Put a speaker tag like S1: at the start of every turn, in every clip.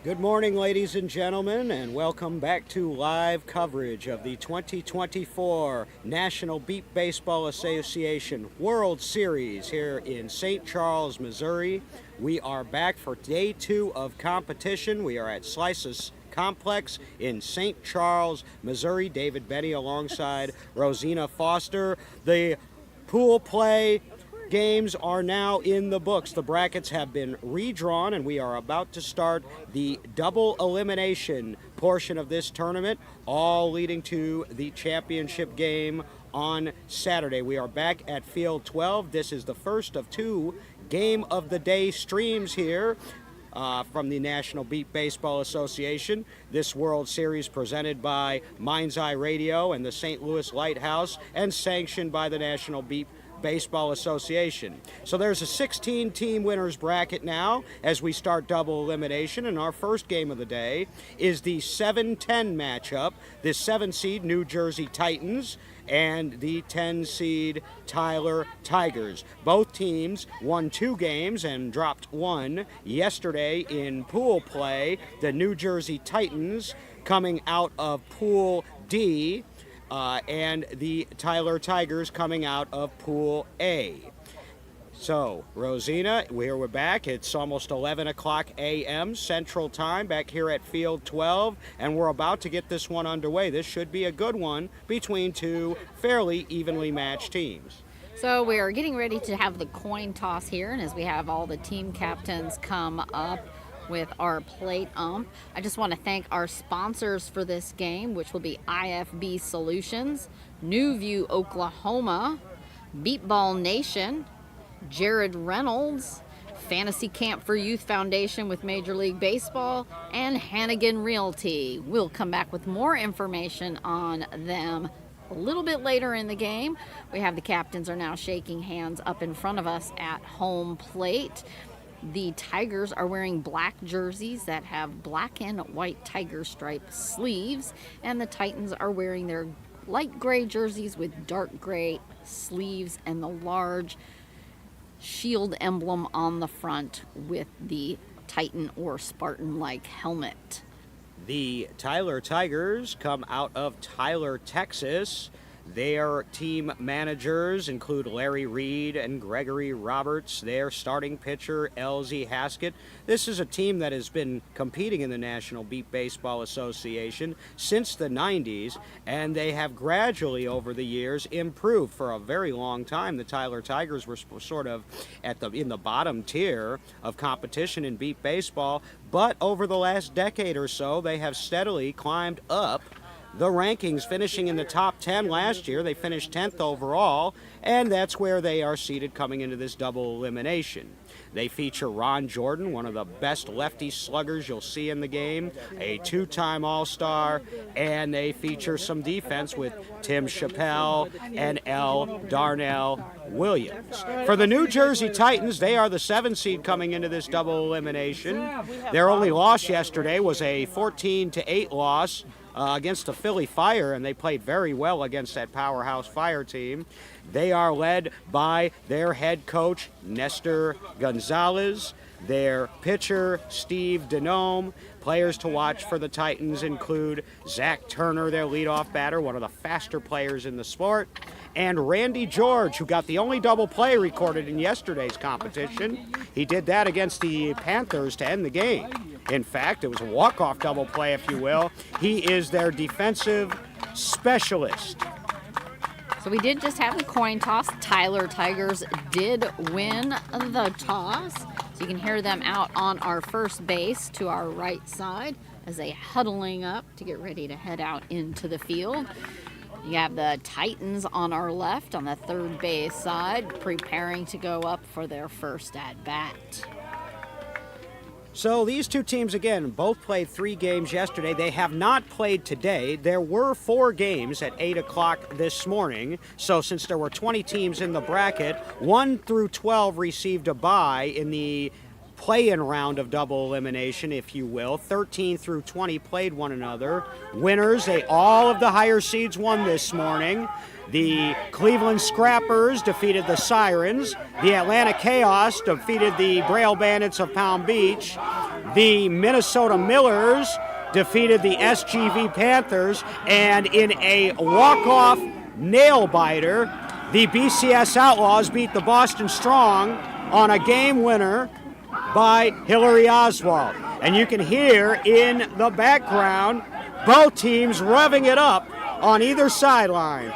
S1: Good morning, ladies and gentlemen, and welcome back to live coverage of the 2024 National Beat Baseball Association World Series here in St. Charles, Missouri. We are back for day 2 of competition. We are at Slices Complex in St. Charles, Missouri. David Benny alongside Rosina Foster. The pool play games are now in the books. The brackets have been redrawn, and we are about to start the double elimination portion of this tournament, all leading to the championship game on Saturday. We are back at Field 12. This is the first of 2 Game of the Day streams here from the National Beat Baseball Association. This World Series presented by Mind's Eye Radio and the St. Louis Lighthouse and sanctioned by the National Beat Baseball Association. So there's a 16-team winners bracket now as we start double elimination, and our first game of the day is the 7-10 matchup. The 7-seed New Jersey Titans and the 10-seed Tyler Tigers. Both teams won 2 games and dropped 1 yesterday in pool play. The New Jersey Titans coming out of Pool D, and the Tyler Tigers coming out of Pool A. So, Rosina, we're back. It's almost 11 o'clock a.m. Central Time back here at Field 12, and we're about to get this one underway. This should be a good one between 2 fairly evenly matched teams.
S2: So we are getting ready to have the coin toss here, and as we have all the team captains come up with our plate ump, I just want to thank our sponsors for this game, which will be IFB Solutions, New View, Oklahoma, Beatball Nation, Jared Reynolds, Fantasy Camp for Youth Foundation with Major League Baseball, and Hannigan Realty. We'll come back with more information on them a little bit later in the game. We have the captains are now shaking hands up in front of us at home plate. The Tigers are wearing black jerseys that have black and white tiger stripe sleeves, and the Titans are wearing their light gray jerseys with dark gray sleeves and the large shield emblem on the front with the Titan or Spartan-like helmet.
S1: The Tyler Tigers come out of Tyler, Texas. Their team managers include Larry Reed and Gregory Roberts. Their starting pitcher, LZ Haskett. This is a team that has been competing in the National Beat Baseball Association since the 90s, and they have gradually over the years improved. For a very long time, the Tyler Tigers were sort of in the bottom tier of competition in beat baseball, but over the last decade or so, they have steadily climbed up the rankings, finishing in the top 10 last year. They finished 10th overall, and that's where they are seated coming into this double elimination. They feature Ron Jordan, one of the best lefty sluggers you'll see in the game, a 2-time All-Star, and they feature some defense with Tim Chappelle and L. Darnell Williams. For the New Jersey Titans, they are the 7-seed coming into this double elimination. Their only loss yesterday was a 14-8 loss against the Philly Fire, and they played very well against that powerhouse Fire team. They are led by their head coach, Nestor Gonzalez, their pitcher, Steve Denome. Players to watch for the Titans include Zach Turner, their leadoff batter, one of the faster players in the sport, and Randy George, who got the only double play recorded in yesterday's competition. He did that against the Panthers to end the game. In fact, it was a walk-off double play, if you will. He is their defensive specialist.
S2: So we did just have the coin toss. Tyler Tigers did win the toss. So you can hear them out on our first base to our right side as they huddling up to get ready to head out into the field. You have the Titans on our left on the third base side, preparing to go up for their first at-bat.
S1: So these two teams, again, both played 3 games yesterday. They have not played today. There were 4 games at 8 o'clock this morning. So since there were 20 teams in the bracket, 1 through 12 received a bye in the play-in round of double elimination, if you will. 13 through 20 played one another. Winners, all of the higher seeds won this morning. The Cleveland Scrappers defeated the Sirens. The Atlanta Chaos defeated the Braille Bandits of Palm Beach. The Minnesota Millers defeated the SGV Panthers. And in a walk-off nail-biter, the BCS Outlaws beat the Boston Strong on a game winner by Hillary Oswald. And you can hear in the background both teams revving it up on either sideline.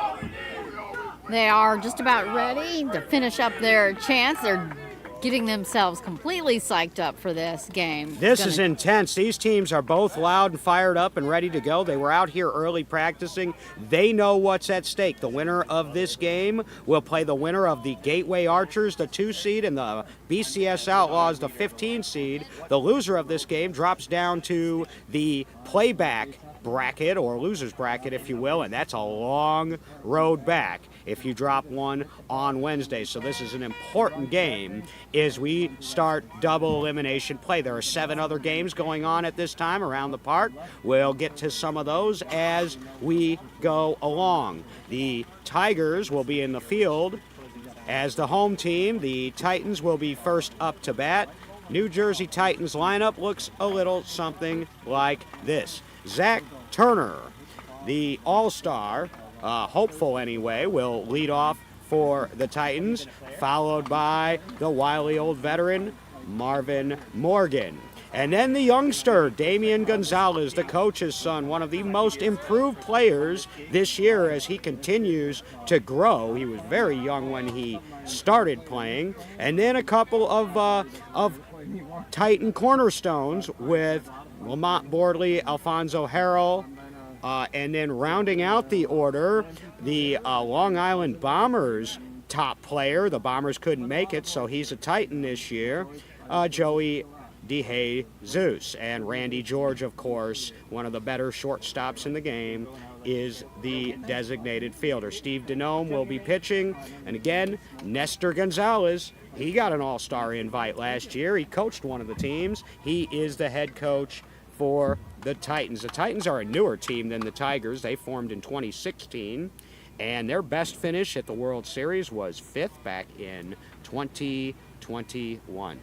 S2: They are just about ready to finish up their chance. They're getting themselves completely psyched up for this game.
S1: This is intense. These teams are both loud and fired up and ready to go. They were out here early practicing. They know what's at stake. The winner of this game will play the winner of the Gateway Archers, the 2 seed, and the BCS Outlaws, the 15 seed. The loser of this game drops down to the playback bracket, or loser's bracket, if you will, and that's a long road back if you drop one on Wednesday. So this is an important game as we start double elimination play. There are 7 other games going on at this time around the park. We'll get to some of those as we go along. The Tigers will be in the field as the home team. The Titans will be first up to bat. New Jersey Titans lineup looks a little something like this. Zach Turner, the all-star, hopeful anyway, will lead off for the Titans, followed by the wily old veteran, Marvin Morgan. And then the youngster, Damian Gonzalez, the coach's son, one of the most improved players this year as he continues to grow. He was very young when he started playing. And then a couple of Titan cornerstones with Lamont Bordley, Alfonso Harrell, and then rounding out the order, the Long Island Bombers top player. The Bombers couldn't make it, so he's a Titan this year, Joey DeJesus. And Randy George, of course, one of the better shortstops in the game, is the designated fielder. Steve Denome will be pitching, and again, Nestor Gonzalez, he got an all-star invite last year. He coached one of the teams. He is the head coach for the Titans. The Titans are a newer team than the Tigers. They formed in 2016, and their best finish at the World Series was 5th back in 2021.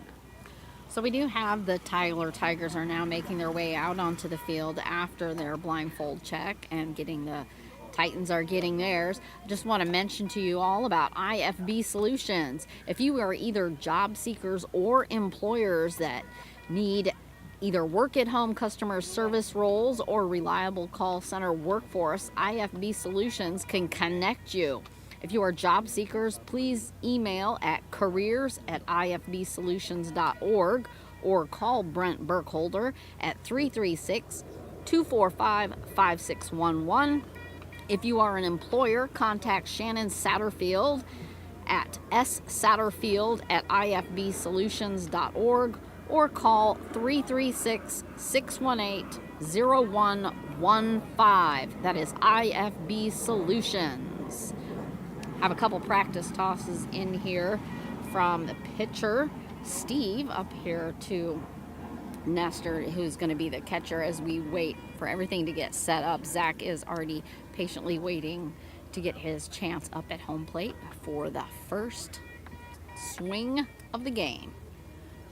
S2: So we do have the Tyler Tigers are now making their way out onto the field after their blindfold check and getting the Titans are getting theirs. I just want to mention to you all about IFB Solutions. If you are either job seekers or employers that need either work-at-home customer service roles or reliable call center workforce, IFB Solutions can connect you. If you are job seekers, please email at careers@ifbsolutions.org or call Brent Burkholder at 336-245-5611. If you are an employer, contact Shannon Satterfield at ssatterfield@ifbsolutions.org or call 336-618-0115. That is IFB Solutions. Have a couple practice tosses in here from the pitcher, Steve, up here to Nestor, who's going to be the catcher as we wait for everything to get set up. Zach is already patiently waiting to get his chance up at home plate for the first swing of the game.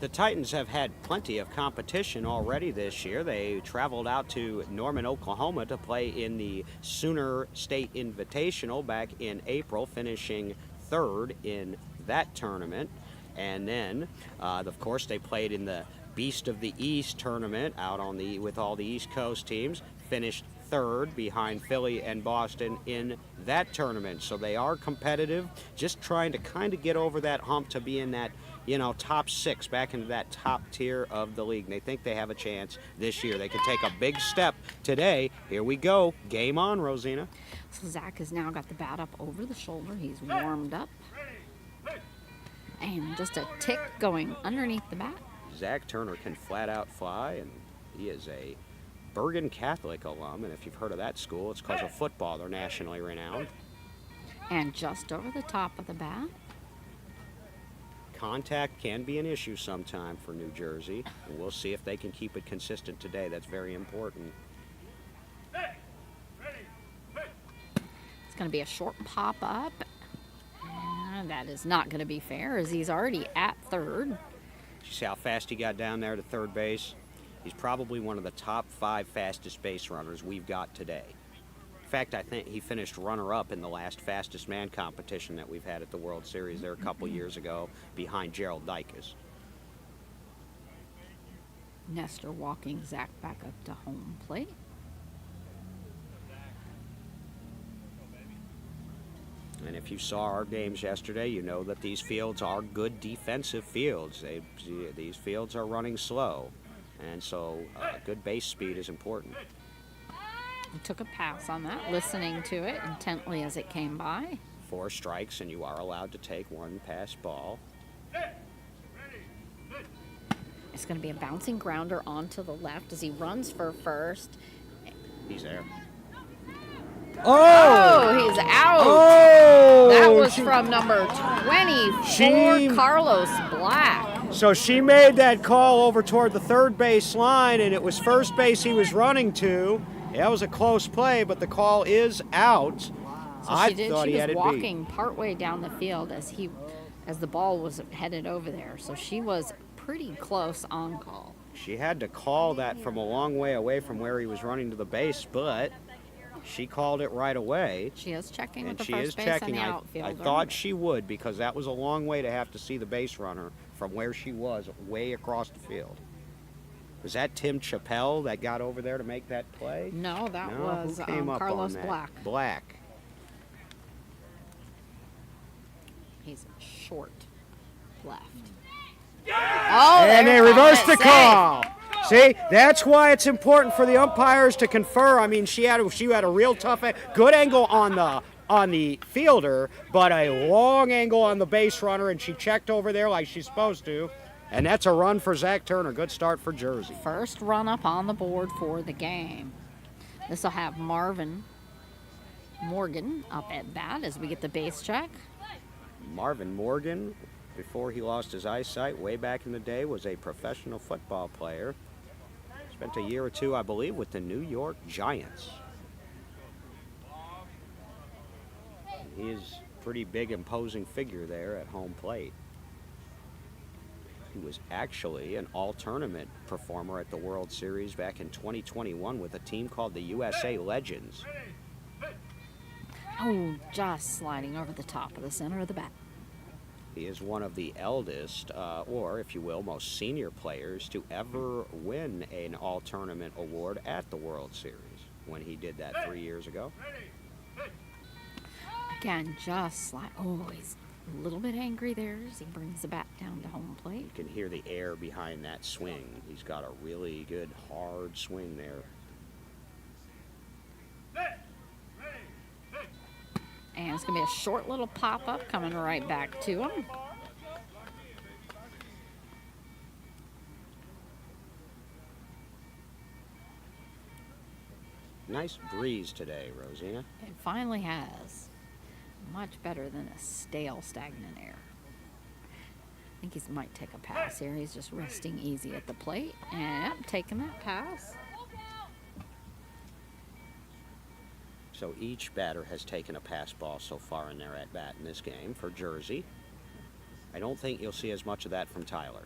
S1: The Titans have had plenty of competition already this year. They traveled out to Norman, Oklahoma to play in the Sooner State Invitational back in April, finishing 3rd in that tournament. And then, of course, they played in the Beast of the East tournament out on with all the East Coast teams, finished 3rd behind Philly and Boston in that tournament. So they are competitive, just trying to kind of get over that hump to be in that, top 6, back into that top tier of the league. And they think they have a chance this year. They could take a big step today. Here we go. Game on, Rosina.
S2: So Zach has now got the bat up over the shoulder. He's warmed up. And just a tick going underneath the bat.
S1: Zach Turner can flat out fly, and he is a Bergen Catholic alum. And if you've heard of that school, it's because of football. They're nationally renowned.
S2: And just over the top of the bat.
S1: Contact can be an issue sometime for New Jersey, and we'll see if they can keep it consistent today. That's very important.
S2: It's going to be a short pop-up. And that is not going to be fair, as he's already at third.
S1: You see how fast he got down there to third base? He's probably one of the top 5 fastest base runners we've got today. In fact, I think he finished runner-up in the last fastest man competition that we've had at the World Series there a couple years ago, behind Gerald Dykes.
S2: Nestor walking Zach back up to home plate.
S1: And if you saw our games yesterday, you know that these fields are good defensive fields. These fields are running slow, and so good base speed is important.
S2: He took a pass on that, listening to it intently as it came by.
S1: 4 strikes, and you are allowed to take 1 pass ball.
S2: It's going to be a bouncing grounder onto the left as he runs for first.
S1: He's there.
S2: Oh, he's out.
S1: Oh!
S2: That was from number 24, Carlos Black.
S1: So she made that call over toward the third base line, and it was first base he was running to. That was a close play, but the call is out.
S2: So
S1: I
S2: she
S1: thought he had it
S2: was
S1: beat.
S2: walking partway down the field as the ball was headed over there. So she was pretty close on call.
S1: She had to call that from a long way away from where he was running to the base, but she called it right away.
S2: She is checking
S1: And
S2: with the
S1: she
S2: first
S1: is
S2: base
S1: checking.
S2: and the
S1: I
S2: outfielder.
S1: thought she would, because that was a long way to have to see the base runner from where she was, way across the field. Was that Tim Chappelle that got over there to make that play?
S2: No, that
S1: No,
S2: was
S1: who came up
S2: Carlos
S1: on that?
S2: Black.
S1: Black.
S2: He's short left.
S1: And they reversed the call. See, that's why it's important for the umpires to confer. I mean, she had a real tough, good angle on the fielder, but a long angle on the base runner, and she checked over there like she's supposed to. And that's a run for Zach Turner. Good start for Jersey.
S2: First run up on the board for the game. This will have Marvin Morgan up at bat as we get the base check.
S1: Marvin Morgan, before he lost his eyesight way back in the day, was a professional football player. Spent a year or 2, I believe, with the New York Giants. He is a pretty big, imposing figure there at home plate. He was actually an all-tournament performer at the World Series back in 2021 with a team called the USA Legends.
S2: Oh, just sliding over the top of the center of the bat.
S1: He is one of the eldest, or if you will, most senior players to ever win an all-tournament award at the World Series when he did that 3 years ago.
S2: Again, just slide. Oh, he's a little bit angry there as he brings the bat down to home plate.
S1: You can hear the air behind that swing. He's got a really good, hard swing there.
S2: And it's going to be a short little pop-up coming right back to him.
S1: Nice breeze today, Rosina.
S2: It finally has. Much better than a stale, stagnant air. I think he might take a pass here. He's just resting easy at the plate. And taking that pass.
S1: So each batter has taken a pass ball so far in their at-bat in this game for Jersey. I don't think you'll see as much of that from Tyler.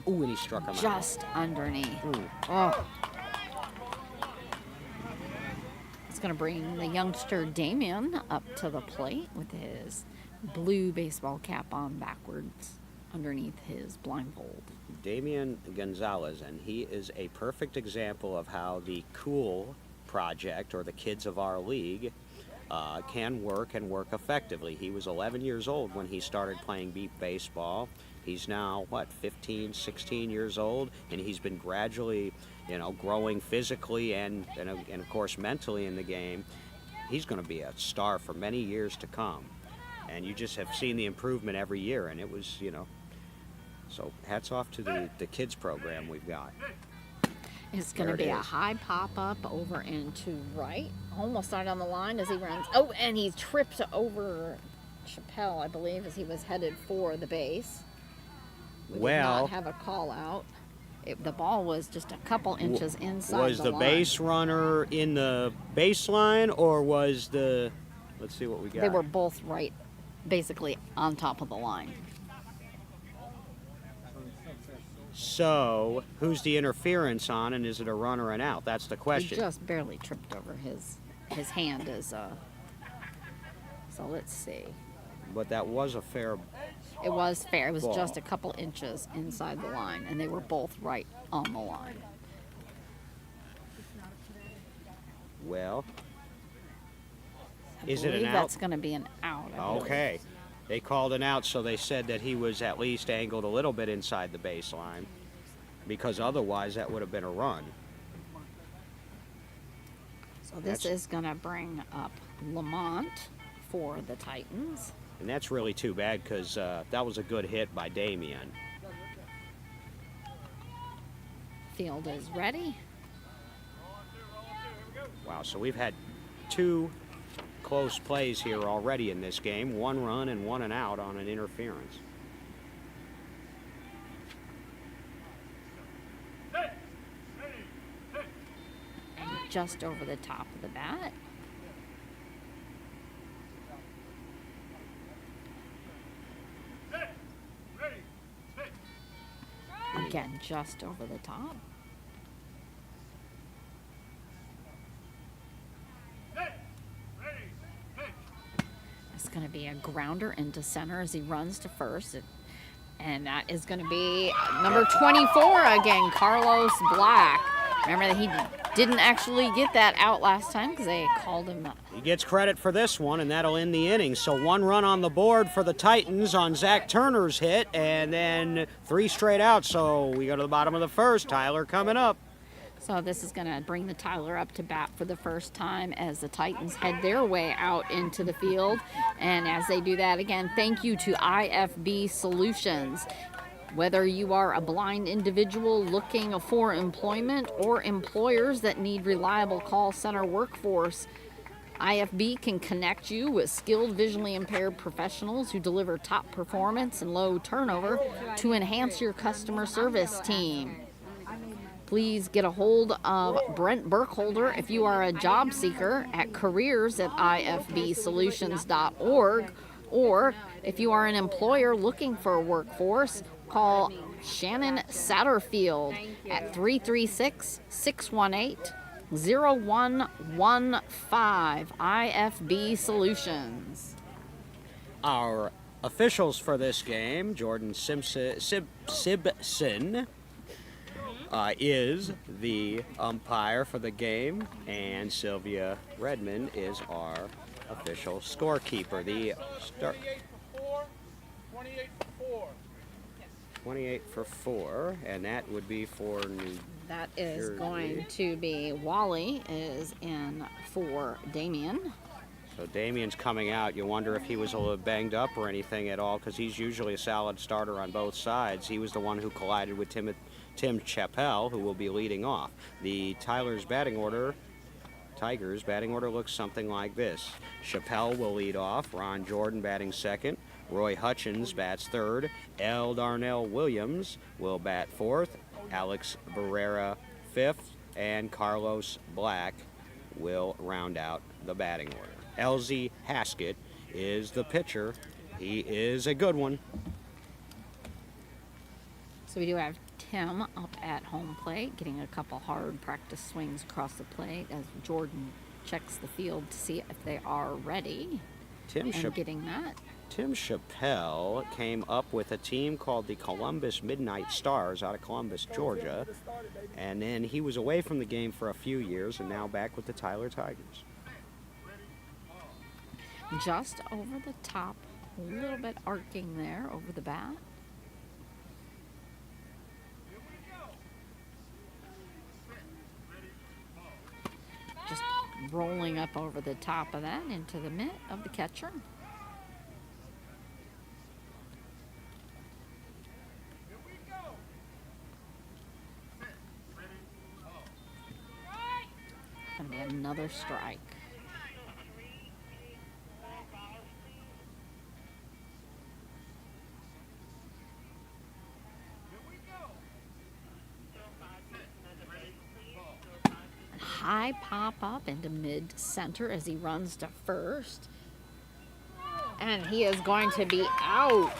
S1: Ooh, and he struck him out.
S2: Just underneath.
S1: Ooh.
S2: Oh. It's going to bring the youngster Damien up to the plate with his blue baseball cap on backwards underneath his blindfold.
S1: Damian Gonzalez, and he is a perfect example of how the Cool Project, or the kids of our league, can work and work effectively. He was 11 years old when he started playing beep baseball. He's now, 15, 16 years old, and he's been gradually, growing physically and of course mentally in the game. He's going to be a star for many years to come. And you just have seen the improvement every year, and it was, so hats off to the kids program we've got.
S2: It's going to be a high pop-up over and to right. Almost right on the line as he runs. Oh, and he trips over Chappelle, I believe, as he was headed for the base. We did
S1: Well,
S2: not have a call out. The ball was just a couple inches inside
S1: was
S2: the
S1: the
S2: line.
S1: base runner in the baseline, or was the, let's see what we got.
S2: They were both right, basically on top of the line.
S1: So, who's the interference on, and is it a run or an out? That's the
S2: He
S1: question.
S2: just barely tripped over his hand as so let's see.
S1: But that was a fair.
S2: It was fair. It was
S1: Ball.
S2: just a couple inches inside the line, and they were both right on the line.
S1: Well,
S2: I
S1: is it an
S2: believe
S1: out?
S2: That's going to be an out. I believe.
S1: Okay. They called an out, so they said that he was at least angled a little bit inside the baseline, because otherwise that would have been a run.
S2: So this is going to bring up Lamont for the Titans.
S1: And that's really too bad, because that was a good hit by Damian.
S2: Field is ready.
S1: Wow, so we've had two close plays here already in this game. One run and one an out on an interference.
S2: And just over the top of the bat. Again, just over the top. It's going to be a grounder into center as he runs to first. And that is going to be number 24 again, Carlos Black. Remember that he didn't actually get that out last time because they called him up.
S1: He gets credit for this one, and that'll end the inning. So one run on the board for the Titans on Zach Turner's hit, and then 3 straight out. So we go to the bottom of the first. Tyler coming up.
S2: So this is going to bring the Tyler up to bat for the first time as the Titans head their way out into the field. And as they do that, again, thank you to IFB Solutions. Whether you are a blind individual looking for employment or employers that need reliable call center workforce, IFB can connect you with skilled visually impaired professionals who deliver top performance and low turnover to enhance your customer service team. Please get a hold of Brent Burkholder if you are a job seeker at careers@ifbsolutions.org, or if you are an employer looking for a workforce, call Shannon Satterfield at 336-618-0115. IFB Solutions.
S1: Our officials for this game, Jordan Sibson is the umpire for the game, and Sylvia Redmond is our official scorekeeper. The start
S3: 28 for 4.
S1: 28 for 4, and that would be for New
S2: That is
S1: Jersey.
S2: going to be Wally is in for Damien.
S1: So Damian's coming out. You wonder if he was a little banged up or anything at all, because he's usually a solid starter on both sides. He was the one who collided with Tim Chappelle, who will be leading off. The Tigers batting order looks something like this. Chappelle will lead off. Ron Jordan batting second. Roy Hutchins bats third. L. Darnell Williams will bat fourth. Alex Barrera fifth. And Carlos Black will round out the batting order. LZ Haskett is the pitcher. He is a good one.
S2: So we do have Tim up at home plate, getting a couple hard practice swings across the plate as Jordan checks the field to see if they are ready. Getting that.
S1: Tim Chappelle came up with a team called the Columbus Midnight Stars out of Columbus, Georgia. And then he was away from the game for a few years and now back with the Tyler Tigers.
S2: Just over the top, a little bit arcing there over the bat. Just rolling up over the top of that into the mitt of the catcher. Gonna be another strike. high pop up into mid-center as he runs to first. And he is going to be out.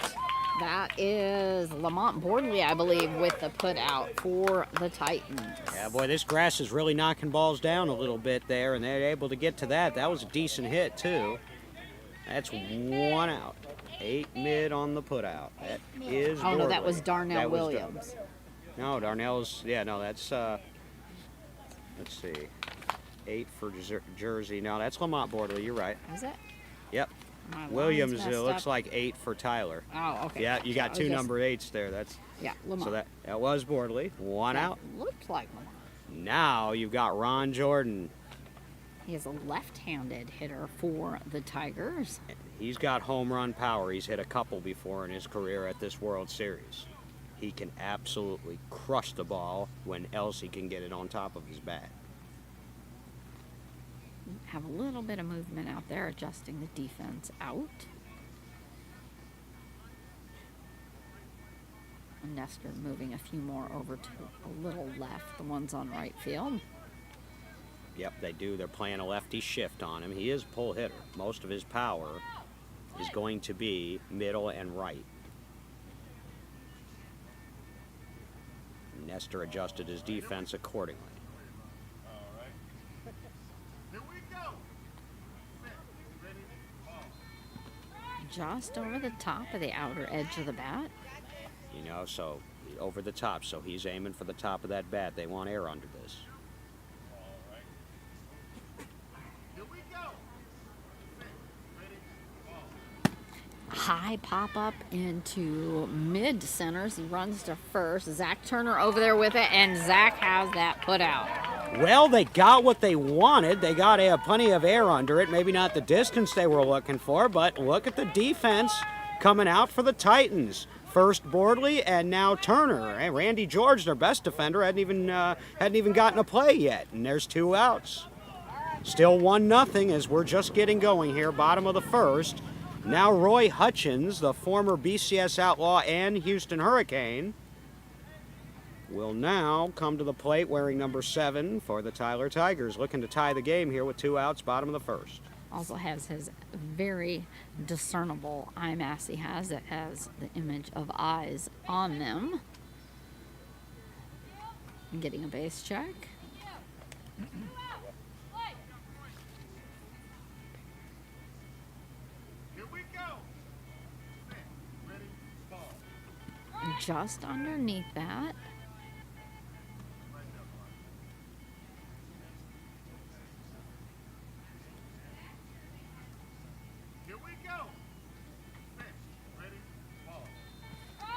S2: That is Lamont Bordley, I believe, with the put out for the Titans.
S1: Yeah, boy, this grass is really knocking balls down a little bit there, and they're able to get to that. That was a decent hit, too. That's one out. 8 mid on the put out. That is
S2: Oh, no, that
S1: Bordley.
S2: was Darnell
S1: That was
S2: Williams.
S1: No, Darnell's, yeah, no, that's, let's see, 8 for Jersey. No, that's Lamont Bordley, you're right.
S2: Is it?
S1: Yep.
S2: My line's
S1: Williams,
S2: messed
S1: it looks
S2: up.
S1: like 8 for Tyler.
S2: Oh, okay.
S1: Yeah, you got
S2: So
S1: two
S2: just-
S1: number 8s there. That's
S2: Yeah, Lamont.
S1: so that was Bordley. One out.
S2: Looks like Lamont.
S1: Now you've got Ron Jordan.
S2: He is a left-handed hitter for the Tigers.
S1: He's got home run power. He's hit a couple before in his career at this World Series. He can absolutely crush the ball when else he can get it on top of his bat.
S2: Have a little bit of movement out there, adjusting the defense out. And Nestor moving a few more over to a little left, the ones on right field.
S1: Yep, they do. They're playing a lefty shift on him. He is a pull hitter. Most of his power is going to be middle and right. Nestor adjusted his defense accordingly.
S2: Just over the top of the outer edge of the bat.
S1: You know, so over the top. So he's aiming for the top of that bat. They want air under this.
S2: High pop up into mid centers. He runs to first. Zach Turner over there with it, and Zach has that put out.
S1: Well, they got what they wanted. They got plenty of air under it. Maybe not the distance they were looking for, but look at the defense coming out for the Titans. First Bordley and now Turner. And Randy George, their best defender, hadn't even gotten a play yet. And there's 2 outs. Still 1-0 as we're just getting going here, bottom of the first. Now Roy Hutchins, the former BCS Outlaw and Houston Hurricane, will now come to the plate wearing number 7 for the Tyler Tigers, looking to tie the game here with 2 outs, bottom of the first.
S2: Also has his very discernible eye mask he has. It has the image of eyes on them. And getting a base check. Just underneath that.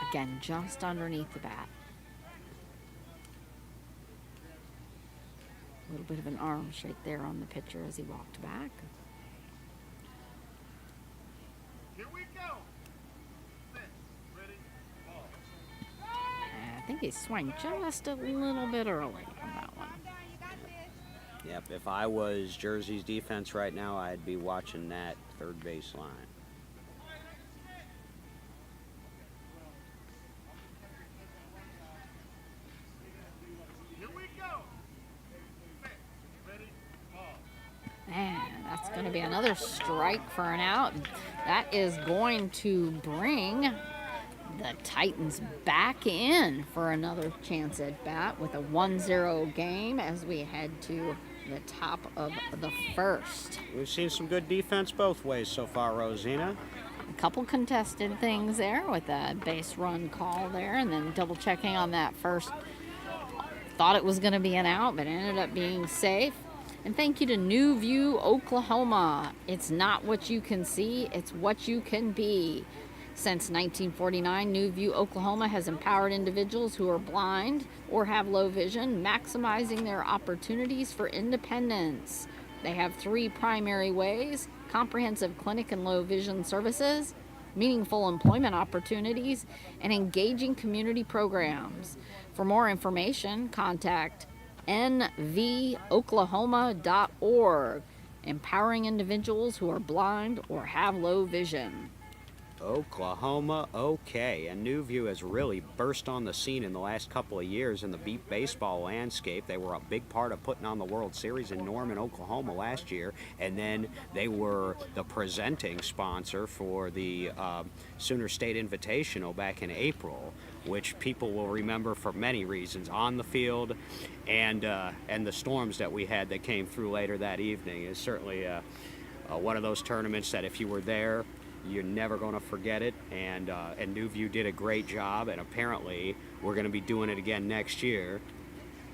S2: Again, just underneath the bat. A little bit of an arm shake there on the pitcher as he walked back. I think he swung just a little bit early on that one.
S1: Yep, if I was Jersey's defense right now, I'd be watching that third base line.
S2: And that's going to be another strike for an out. That is going to bring the Titans back in for another chance at bat with a 1-0 game as we head to the top of the first.
S1: We've seen some good defense both ways so far, Rosina.
S2: A couple contested things there with a base run call there, and then double checking on that first. Thought it was going to be an out, but ended up being safe. And thank you to New View, Oklahoma. It's not what you can see, it's what you can be. Since 1949, New View, Oklahoma has empowered individuals who are blind or have low vision, maximizing their opportunities for independence. They have 3 primary ways: comprehensive clinic and low vision services, meaningful employment opportunities, and engaging community programs. For more information, contact nvoklahoma.org, empowering individuals who are blind or have low vision.
S1: Oklahoma, okay. And Newview has really burst on the scene in the last couple of years in the beat baseball landscape. They were a big part of putting on the World Series in Norman, Oklahoma last year, and then they were the presenting sponsor for the Sooner State Invitational back in April, which people will remember for many reasons, on the field and the storms that we had that came through later that evening. Is certainly one of those tournaments that if you were there, you're never going to forget it, and Newview did a great job, and apparently we're going to be doing it again next year,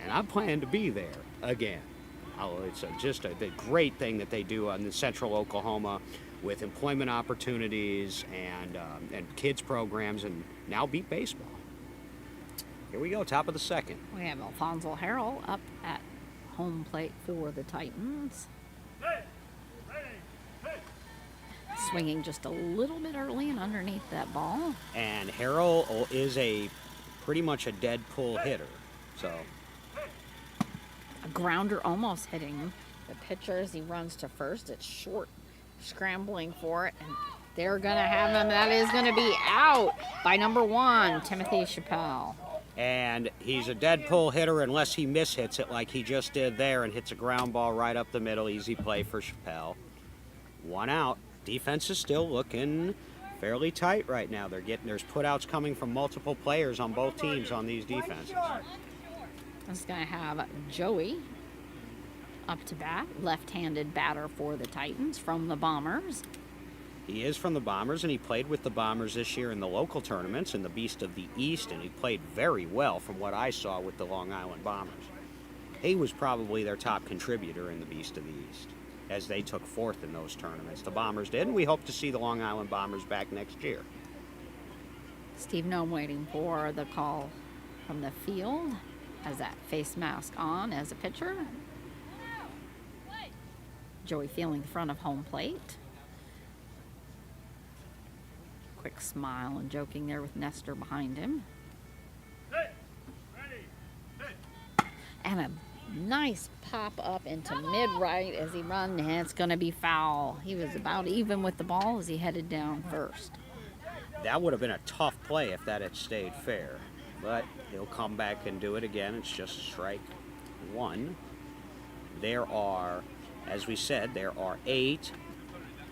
S1: and I plan to be there again. It's just a great thing that they do in central Oklahoma with employment opportunities and kids programs, and now beat baseball. Here we go, top of the second.
S2: We have Alfonso Harrell up at home plate for the Titans. Swinging just a little bit early and underneath that ball.
S1: And Harrell is pretty much a dead pull hitter. So
S2: a grounder almost hitting the pitcher as he runs to first. It's short, scrambling for it, and they're going to have him. That is going to be out by number 1, Timothy Chappelle.
S1: And he's a dead pull hitter unless he mishits it like he just did there and hits a ground ball right up the middle. Easy play for Chappelle. 1 out. Defense is still looking fairly tight right now. There's putouts coming from multiple players on both teams on these defenses.
S2: This is going to have Joey up to bat, left-handed batter for the Titans from the Bombers.
S1: He is from the Bombers, and he played with the Bombers this year in the local tournaments in the Beast of the East, and he played very well from what I saw with the Long Island Bombers. He was probably their top contributor in the Beast of the East, as they took 4th in those tournaments. The Bombers did, and we hope to see the Long Island Bombers back next year.
S2: Steve Noem waiting for the call from the field. Has that face mask on as a pitcher. Joey feeling the front of home plate. Quick smile and joking there with Nestor behind him. And a nice pop up into mid-right as he runs, and it's going to be foul. He was about even with the ball as he headed down first.
S1: That would have been a tough play if that had stayed fair, but he'll come back and do it again. It's just strike 1. There are, as we said, there are 8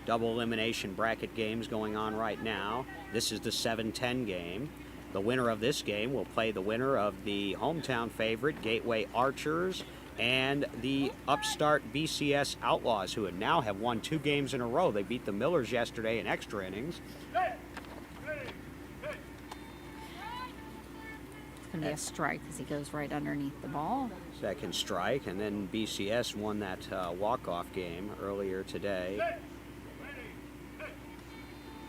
S1: double elimination bracket games going on right now. This is the 7-10 game. The winner of this game will play the winner of the hometown favorite, Gateway Archers, and the upstart BCS Outlaws, who now have won 2 games in a row. They beat the Millers yesterday in extra innings.
S2: It's going to be a strike as he goes right underneath the ball.
S1: Second strike, and then BCS won that walk-off game earlier today.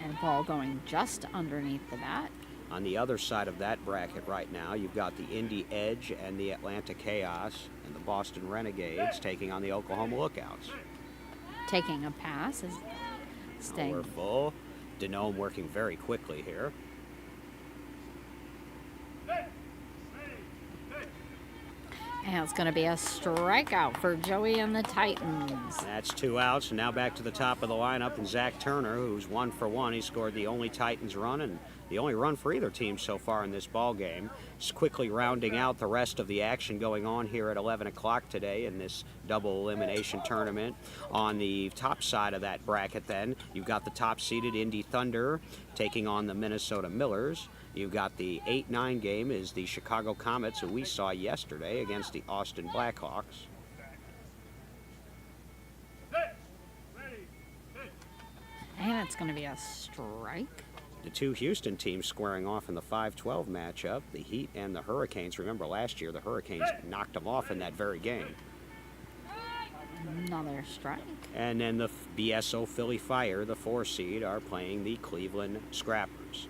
S2: And ball going just underneath the bat.
S1: On the other side of that bracket right now, you've got the Indy Edge and the Atlanta Chaos and the Boston Renegades taking on the Oklahoma Lookouts.
S2: Taking a pass is staying.
S1: We're full. Denome working very quickly here.
S2: And it's going to be a strikeout for Joey and the Titans.
S1: That's 2 outs, and now back to the top of the lineup, and Zach Turner, who's 1 for 1. He scored the only Titans run and the only run for either team so far in this ball game. Just quickly rounding out the rest of the action going on here at 11 o'clock today in this double elimination tournament. On the top side of that bracket then, you've got the top-seeded Indy Thunder taking on the Minnesota Millers. You've got the 8-9 game is the Chicago Comets, who we saw yesterday, against the Austin Blackhawks.
S2: And it's going to be a strike.
S1: The 2 Houston teams squaring off in the 5-12 matchup, the Heat and the Hurricanes. Remember last year the Hurricanes knocked them off in that very game.
S2: Another strike.
S1: And then the BSO Philly Fire, the 4 seed, are playing the Cleveland Scrappers.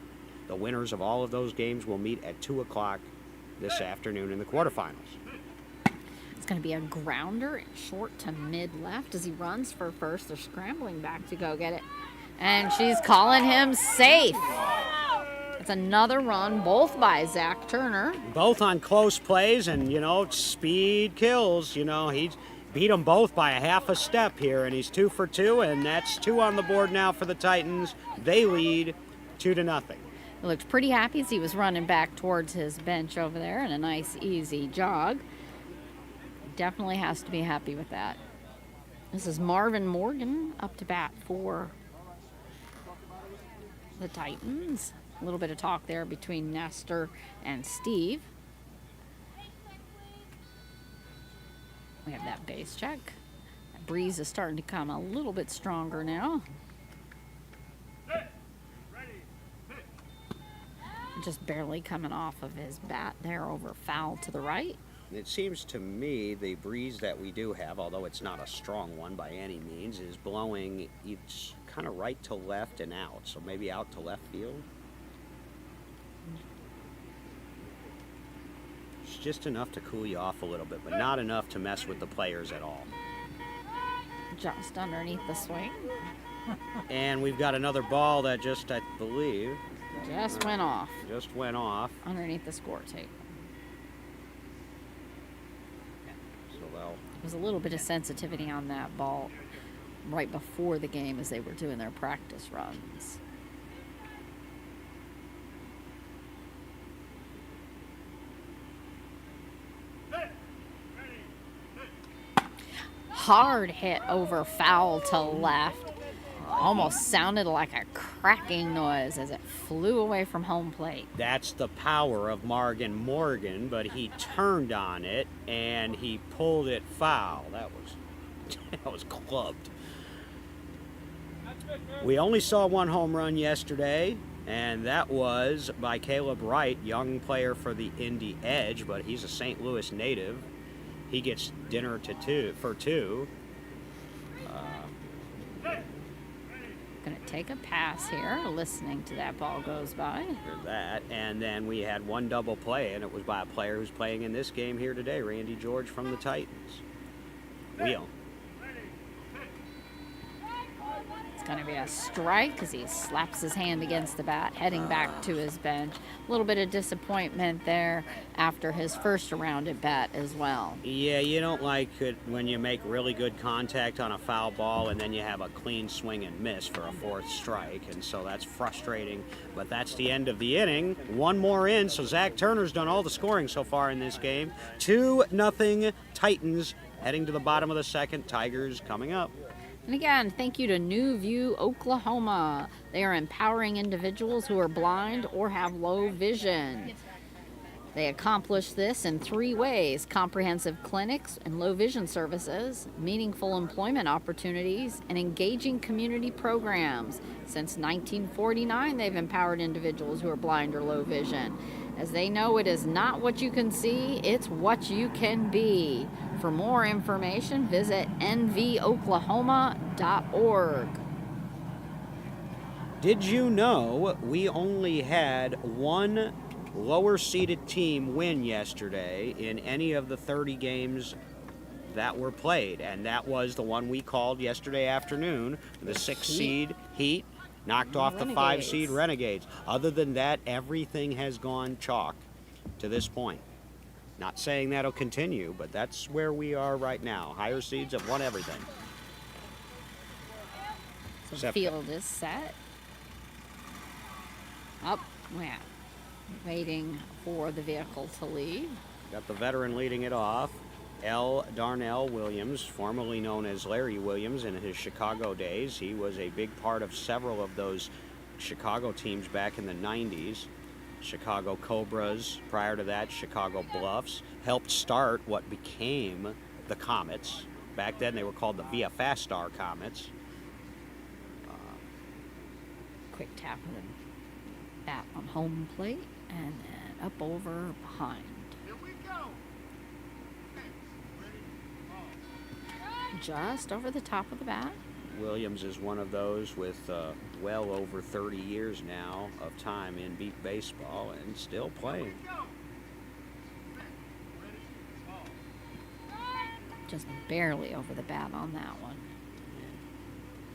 S1: The winners of all of those games will meet at 2 o'clock this afternoon in the quarterfinals.
S2: It's going to be a grounder short to mid-left as he runs for first. They're scrambling back to go get it. And she's calling him safe. It's another run, both by Zach Turner.
S1: Both on close plays, and, speed kills. He beat them both by a half a step here, and he's 2 for 2, and that's 2 on the board now for the Titans. They lead 2-0.
S2: He looked pretty happy as he was running back towards his bench over there in a nice, easy jog. Definitely has to be happy with that. This is Marvin Morgan up to bat for the Titans. A little bit of talk there between Nestor and Steve. We have that base check. That breeze is starting to come a little bit stronger now. Just barely coming off of his bat there over foul to the right.
S1: It seems to me the breeze that we do have, although it's not a strong one by any means, is blowing each kind of right to left and out. So maybe out to left field. It's just enough to cool you off a little bit, but not enough to mess with the players at all.
S2: Just underneath the swing.
S1: And we've got another ball that just, I believe,
S2: Just went off.
S1: Just went off.
S2: Underneath the score tape.
S1: So well,
S2: There was a little bit of sensitivity on that ball right before the game as they were doing their practice runs. Hard hit over foul to left. Almost sounded like a cracking noise as it flew away from home plate.
S1: that's the power of Marvin Morgan, but he turned on it and he pulled it foul. That was clubbed. We only saw one home run yesterday, and that was by Caleb Wright, young player for the Indy Edge, but he's a St. Louis native. He gets dinner for two.
S2: Gonna take a pass here, listening to that ball goes by.
S1: For that, and then we had one double play, and it was by a player who's playing in this game here today, Randy George from the Titans. Wheel.
S2: It's going to be a strike as he slaps his hand against the bat, heading back to his bench. A little bit of disappointment there after his first round at bat as well.
S1: Yeah, you don't like it when you make really good contact on a foul ball and then you have a clean swing and miss for a fourth strike, and so that's frustrating. But that's the end of the inning. One more in, so Zach Turner's done all the scoring so far in this game. 2-0 Titans heading to the bottom of the second. Tigers coming up.
S2: And again, thank you to New View, Oklahoma. They are empowering individuals who are blind or have low vision. They accomplish this in 3 ways: comprehensive clinics and low vision services, meaningful employment opportunities, and engaging community programs. Since 1949, they've empowered individuals who are blind or low vision, as they know it is not what you can see, it's what you can be. For more information, visit nvoklahoma.org.
S1: Did you know we only had one lower seeded team win yesterday in any of the 30 games that were played? And that was the one we called yesterday afternoon, the 6 seed Heat knocked off the 5 seed Renegades. Other than that, everything has gone chalk to this point. Not saying that'll continue, but that's where we are right now. Higher seeds have won everything.
S2: So the field is set. Up, yeah. Waiting for the vehicle to leave.
S1: Got the veteran leading it off. L. Darnell Williams, formerly known as Larry Williams in his Chicago days. He was a big part of several of those Chicago teams back in the 90s. Chicago Cobras, prior to that, Chicago Bluffs, helped start what became the Comets. Back then they were called the VFA Star Comets.
S2: Quick tap of the bat on home plate, and then up over behind. Just over the top of the bat.
S1: Williams is one of those with well over 30 years now of time in beat baseball and still playing.
S2: Just barely over the bat on that one.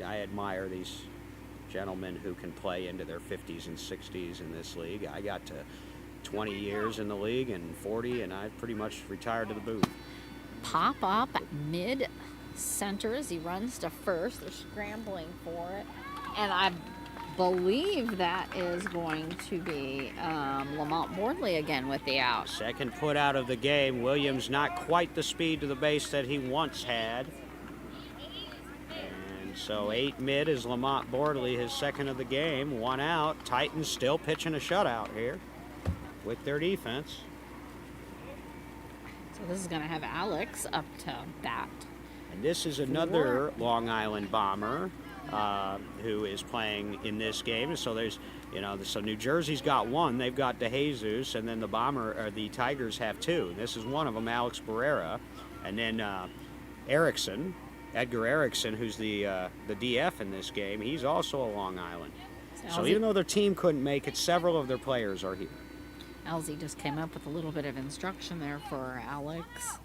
S1: I admire these gentlemen who can play into their 50s and 60s in this league. I got to 20 years in the league and 40, and I pretty much retired to the booth.
S2: Pop up mid center as he runs to first. They're scrambling for it, and I believe that is going to be Lamont Bordley again with the out.
S1: Second put out of the game. Williams not quite the speed to the base that he once had. And so 8 mid is Lamont Bordley, his second of the game. 1 out. Titans still pitching a shutout here with their defense.
S2: So this is going to have Alex up to bat.
S1: And this is another Long Island Bomber who is playing in this game. So there's, so New Jersey's got 1. They've got DeJesus, and then the Tigers have 2. This is one of them, Alex Barrera, and then Erickson, Edgar Erickson, who's the DF in this game. He's also a Long Island. So even though their team couldn't make it, several of their players are here.
S2: Elsie just came up with a little bit of instruction there for Alex.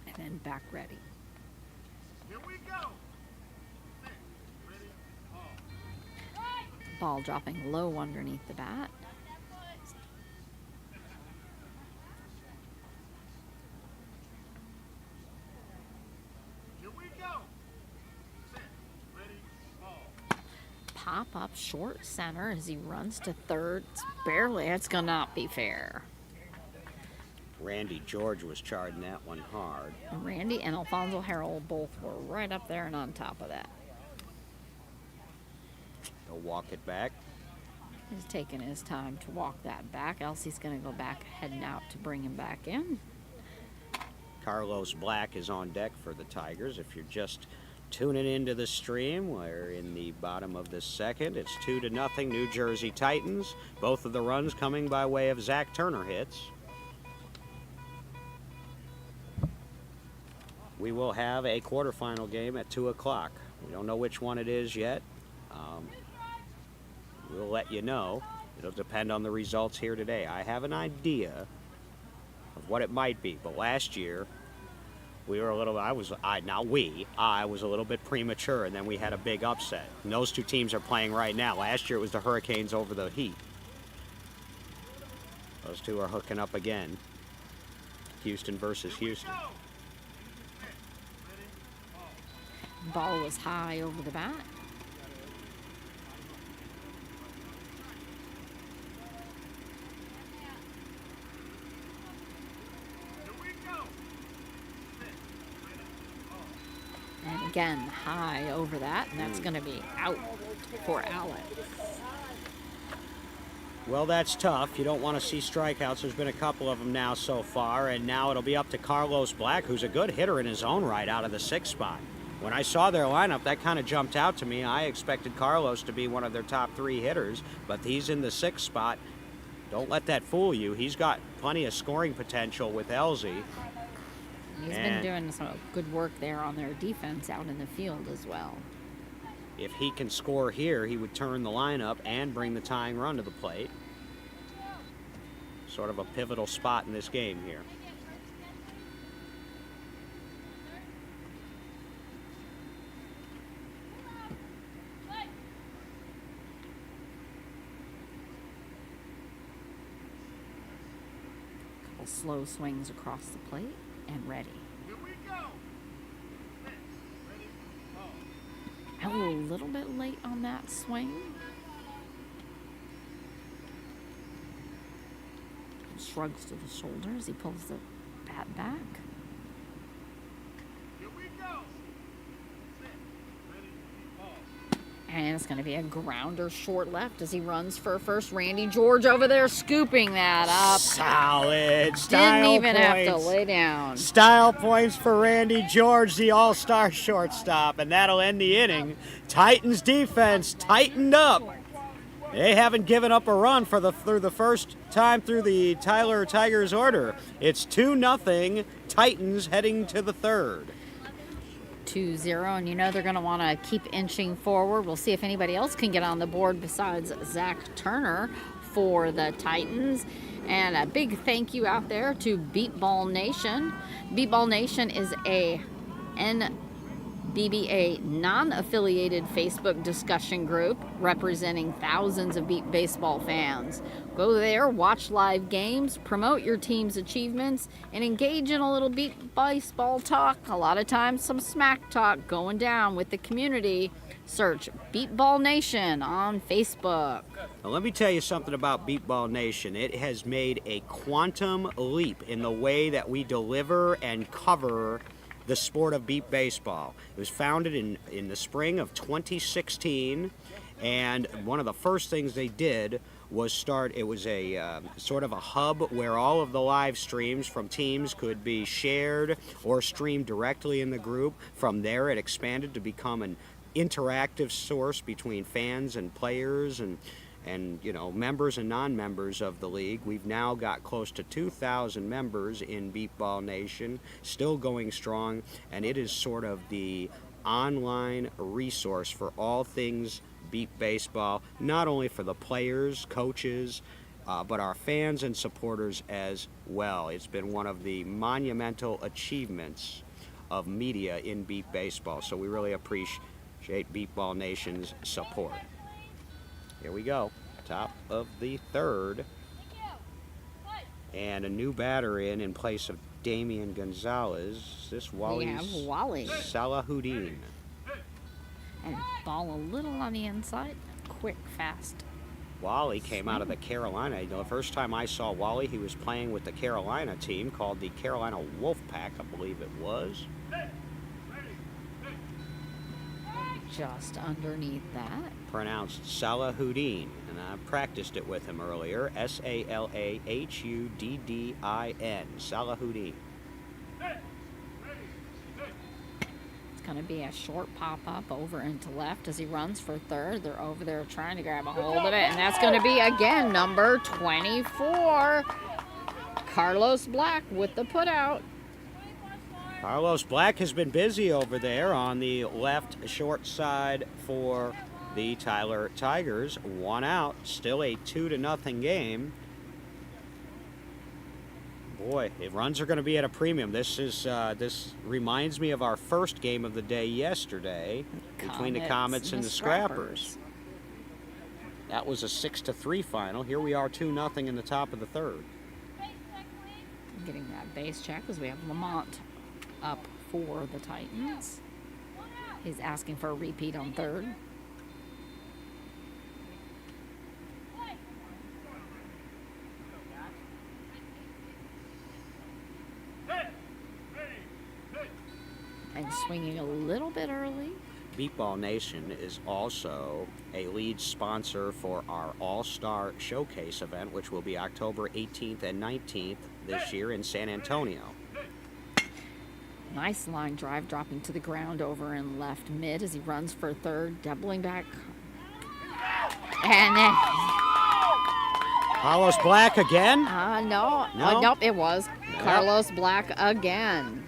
S2: And then back ready.
S3: Here we go.
S2: Ball dropping low underneath the bat.
S3: Here we go. Set. Ready. Ball.
S2: Pop up short center as he runs to third. It's gonna not be fair.
S1: Randy George was charging that one hard.
S2: Randy and Alfonso Harrell both were right up there and on top of that.
S1: They'll walk it back.
S2: He's taking his time to walk that back. Elsie's going to go back, heading out to bring him back in.
S1: Carlos Black is on deck for the Tigers. If you're just tuning into the stream, we're in the bottom of the second. It's 2-0 New Jersey Titans. Both of the runs coming by way of Zach Turner hits. We will have a quarterfinal game at 2 o'clock. We don't know which one it is yet. We'll let you know. It'll depend on the results here today. I have an idea of what it might be, but last year we were a little, I was a little bit premature, and then we had a big upset. And those two teams are playing right now. Last year it was the Hurricanes over the Heat. Those two are hooking up again. Houston versus Houston.
S2: Ball was high over the bat. And again, high over that, and that's going to be out for Alex.
S1: Well, that's tough. You don't want to see strikeouts. There's been a couple of them now so far, and now it'll be up to Carlos Black, who's a good hitter in his own right out of the 6th spot. When I saw their lineup, that kind of jumped out to me. I expected Carlos to be one of their top 3 hitters, but he's in the 6th spot. Don't let that fool you. He's got plenty of scoring potential with Elsie.
S2: He's been doing some good work there on their defense out in the field as well.
S1: If he can score here, he would turn the lineup and bring the tying run to the plate. Sort of a pivotal spot in this game here.
S2: Couple slow swings across the plate and ready.
S3: Here we go. Set. Ready. Ball.
S2: A little bit late on that swing. Shrugs to the shoulders. He pulls the bat back.
S3: Here we go. Set. Ready. Ball.
S2: And it's going to be a grounder short left as he runs for first. Randy George over there scooping that up.
S1: Solid style
S2: Didn't even
S1: points.
S2: have to lay down.
S1: Style points for Randy George, the all-star shortstop, and that'll end the inning. Titans defense tightened up. They haven't given up a run through the first time through the Tyler Tigers order. It's 2-0 Titans heading to the 3rd.
S2: 2-0, and they're going to want to keep inching forward. We'll see if anybody else can get on the board besides Zach Turner for the Titans. And a big thank you out there to Beat Ball Nation. Beat Ball Nation is a NBBA non-affiliated Facebook discussion group representing thousands of beat baseball fans. Go there, watch live games, promote your team's achievements, and engage in a little beat baseball talk. A lot of times some smack talk going down with the community Search Beat Ball Nation on Facebook.
S1: Now, let me tell you something about Beat Ball Nation. It has made a quantum leap in the way that we deliver and cover the sport of beep baseball. It was founded in the spring of 2016, and one of the first things they did was it was a sort of a hub where all of the live streams from teams could be shared or streamed directly in the group. From there, it expanded to become an interactive source between fans and players and members and non-members of the league. We've now got close to 2,000 members in Beep Ball Nation, still going strong, and it is sort of the online resource for all things beep baseball, not only for the players, coaches, but our fans and supporters as well. It's been one of the monumental achievements of media in beep baseball, so we really appreciate Beep Ball Nation's support. Here we go, top of the third, and a new batter in place of Damian Gonzalez. This
S2: We have Wally.
S1: Salahuddin.
S2: And ball a little on the inside. Quick, fast.
S1: Wally came out of the Carolina. The first time I saw Wally, he was playing with the Carolina team called the Carolina Wolfpack, I believe it was.
S2: Just underneath that.
S1: Pronounced Salahuddin, and I practiced it with him earlier. Salahuddin. Salahuddin.
S2: It's going to be a short pop-up over into left as he runs for third. They're over there trying to grab a hold of it, and that's going to be, again, number 24. Carlos Black with the putout.
S1: Carlos Black has been busy over there on the left short side for the Tyler Tigers. One out, still a 2-0 game. Boy, runs are going to be at a premium. This reminds me of our first game of the day yesterday between the Comets and the Scrappers. That was a 6-3 final. Here we are 2-0 in the top of the third.
S2: Getting that base check as we have Lamont up for the Titans. He's asking for a repeat on third. And swinging a little bit early.
S1: Beep Ball Nation is also a lead sponsor for our All-Star Showcase event, which will be October 18th and 19th this year in San Antonio.
S2: Nice line drive dropping to the ground over in left mid as he runs for third, doubling back. And then...
S1: Carlos Black again?
S2: No. Nope, it was Carlos Black again.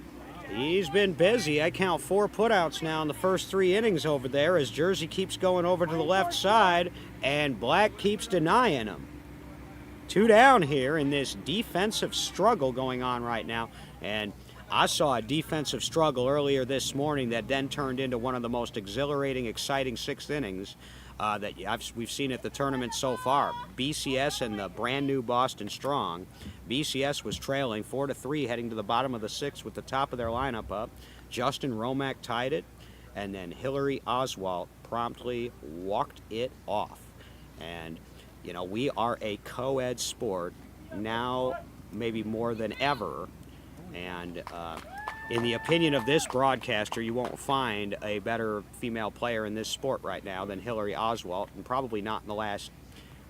S1: He's been busy. I count 4 putouts now in the first 3 innings over there as Jersey keeps going over to the left side and Black keeps denying him. 2 down here in this defensive struggle going on right now. And I saw a defensive struggle earlier this morning that then turned into one of the most exhilarating, exciting 6th innings that we've seen at the tournament so far. BCS and the brand new Boston Strong. BCS was trailing 4-3 heading to the bottom of the 6th with the top of their lineup up. Justin Romack tied it, and then Hillary Oswalt promptly walked it off. And, we are a co-ed sport now maybe more than ever. And in the opinion of this broadcaster, you won't find a better female player in this sport right now than Hillary Oswalt, and probably not in the last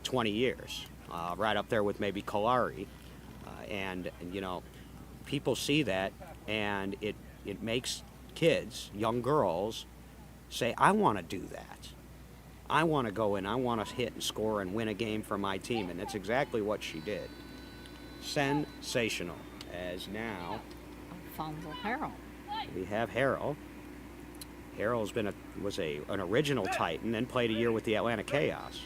S1: 20 years. Right up there with maybe Kalari. And people see that, and it makes kids, young girls, say, I want to do that. I want to go in, I want to hit and score and win a game for my team, and that's exactly what she did. Sensational. As now
S2: Alfonso Harrell.
S1: We have Harrell. Harrell's was an original Titan and played a year with the Atlanta Chaos.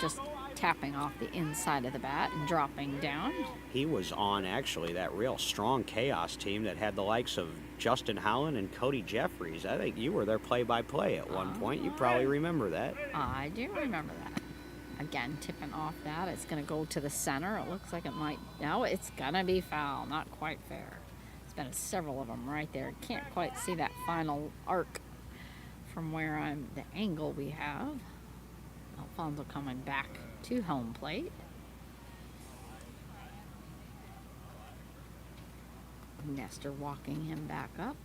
S2: Just tapping off the inside of the bat and dropping down.
S1: He was on actually that real strong Chaos team that had the likes of Justin Howland and Cody Jeffries. I think you were their play-by-play at one point. You probably remember that.
S2: I do remember that. Again, tipping off that. It's going to go to the center. It looks like it might. No, it's going to be foul. Not quite fair. There's been several of them right there. Can't quite see that final arc from where the angle we have. Alfonso coming back to home plate. Nestor walking him back up.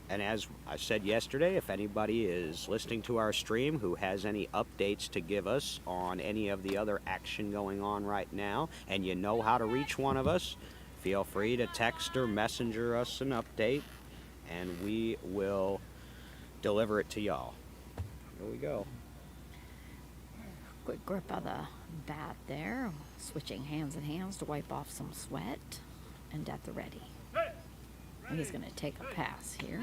S1: And as I said yesterday, if anybody is listening to our stream who has any updates to give us on any of the other action going on right now, and you know how to reach one of us, feel free to text or messenger us an update, and we will deliver it to y'all. Here we go.
S2: Quick grip of the bat there. Switching hands and hands to wipe off some sweat. And at the ready. He's going to take a pass here.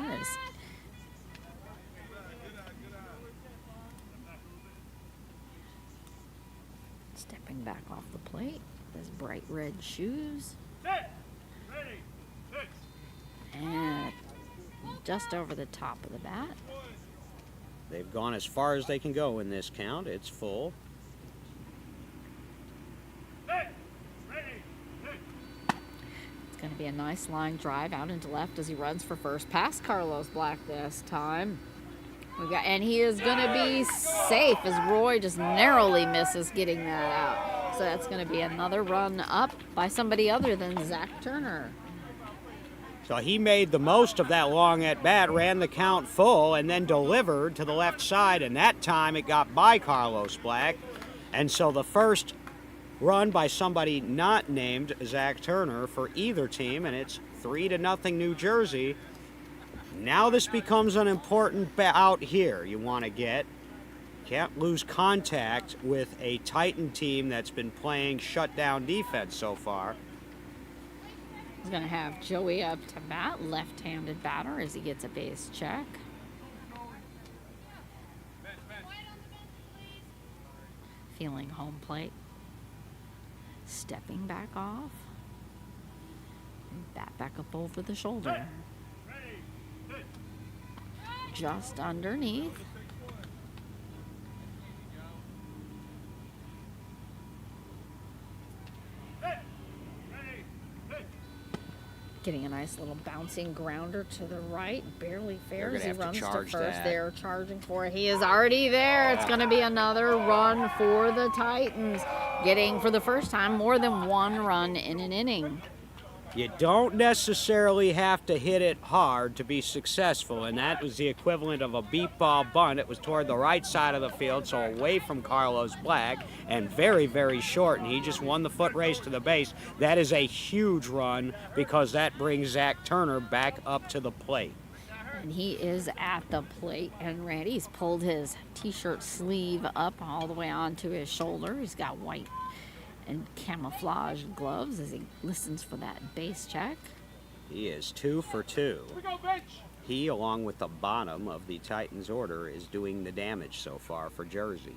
S2: Stepping back off the plate. His bright red shoes. And just over the top of the bat.
S1: They've gone as far as they can go in this count. It's full.
S2: It's going to be a nice line drive out into left as he runs for first. Past Carlos Black this time. And he is going to be safe as Roy just narrowly misses getting that out. So that's going to be another run up by somebody other than Zach Turner.
S1: So he made the most of that long at bat, ran the count full, and then delivered to the left side. And that time it got by Carlos Black. And so the first run by somebody not named Zach Turner for either team, and it's 3-0 New Jersey. Now this becomes an important out here you want to get. Can't lose contact with a Titan team that's been playing shutdown defense so far.
S2: He's going to have Joey up to bat, left-handed batter as he gets a base check. Feeling home plate. Stepping back off. And bat back up over the shoulder. Just underneath. Getting a nice little bouncing grounder to the right. Barely fair as he runs to first. They're charging for it. He is already there. It's going to be another run for the Titans. Getting, for the first time, more than one run in an inning.
S1: You don't necessarily have to hit it hard to be successful, and that was the equivalent of a beat ball bunt. It was toward the right side of the field, so away from Carlos Black, and very, very short, and he just won the foot race to the base. That is a huge run because that brings Zach Turner back up to the plate.
S2: And he is at the plate and ready. He's pulled his t-shirt sleeve up all the way onto his shoulder. He's got white and camouflage gloves as he listens for that base check.
S1: He is 2 for 2. He, along with the bottom of the Titans order, is doing the damage so far for Jersey.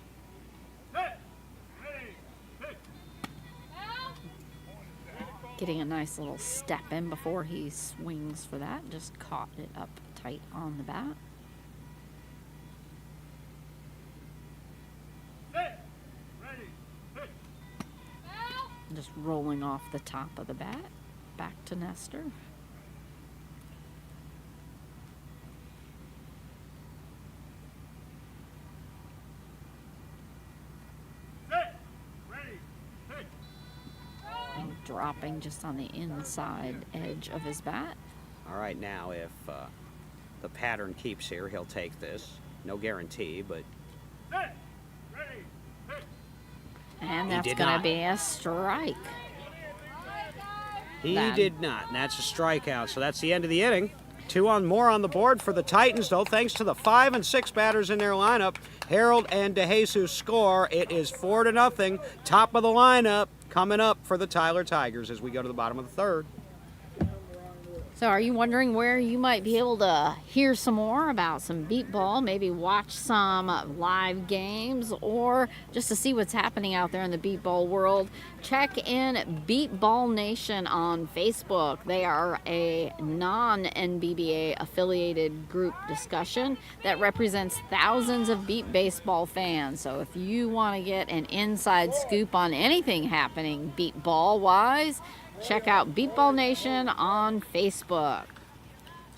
S2: Getting a nice little step in before he swings for that. Just caught it up tight on the bat. Just rolling off the top of the bat. Back to Nestor. And dropping just on the inside edge of his bat.
S1: All right, now if the pattern keeps here, he'll take this. No guarantee, but...
S2: And that's going to be a strike.
S1: He did not, and that's a strikeout. So that's the end of the inning. 2 more on the board for the Titans, though, thanks to the 5 and 6 batters in their lineup. Harold and DeJesus score. It is 4-0. Top of the lineup coming up for the Tyler Tigers as we go to the bottom of the third.
S2: So are you wondering where you might be able to hear some more about some beat ball, maybe watch some live games, or just to see what's happening out there in the beat ball world? Check in Beat Ball Nation on Facebook. They are a non-NBBA affiliated group discussion that represents thousands of beat baseball fans. So if you want to get an inside scoop on anything happening beat ball wise, check out Beat Ball Nation on Facebook.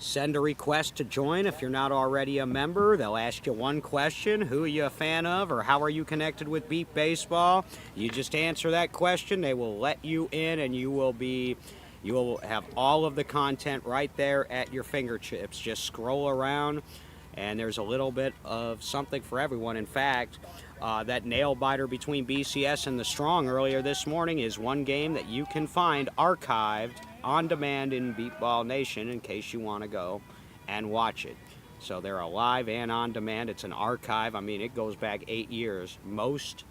S1: Send a request to join if you're not already a member. They'll ask you one question: who are you a fan of, or how are you connected with Beat Baseball? You just answer that question, they will let you in, and you will have all of the content right there at your fingertips. Just scroll around, and there's a little bit of something for everyone. In fact, that nail biter between BCS and the Strong earlier this morning is one game that you can find archived on demand in Beatball Nation in case you want to go and watch it. So they're live and on demand. It's an archive. I mean, it goes back 8 years. Most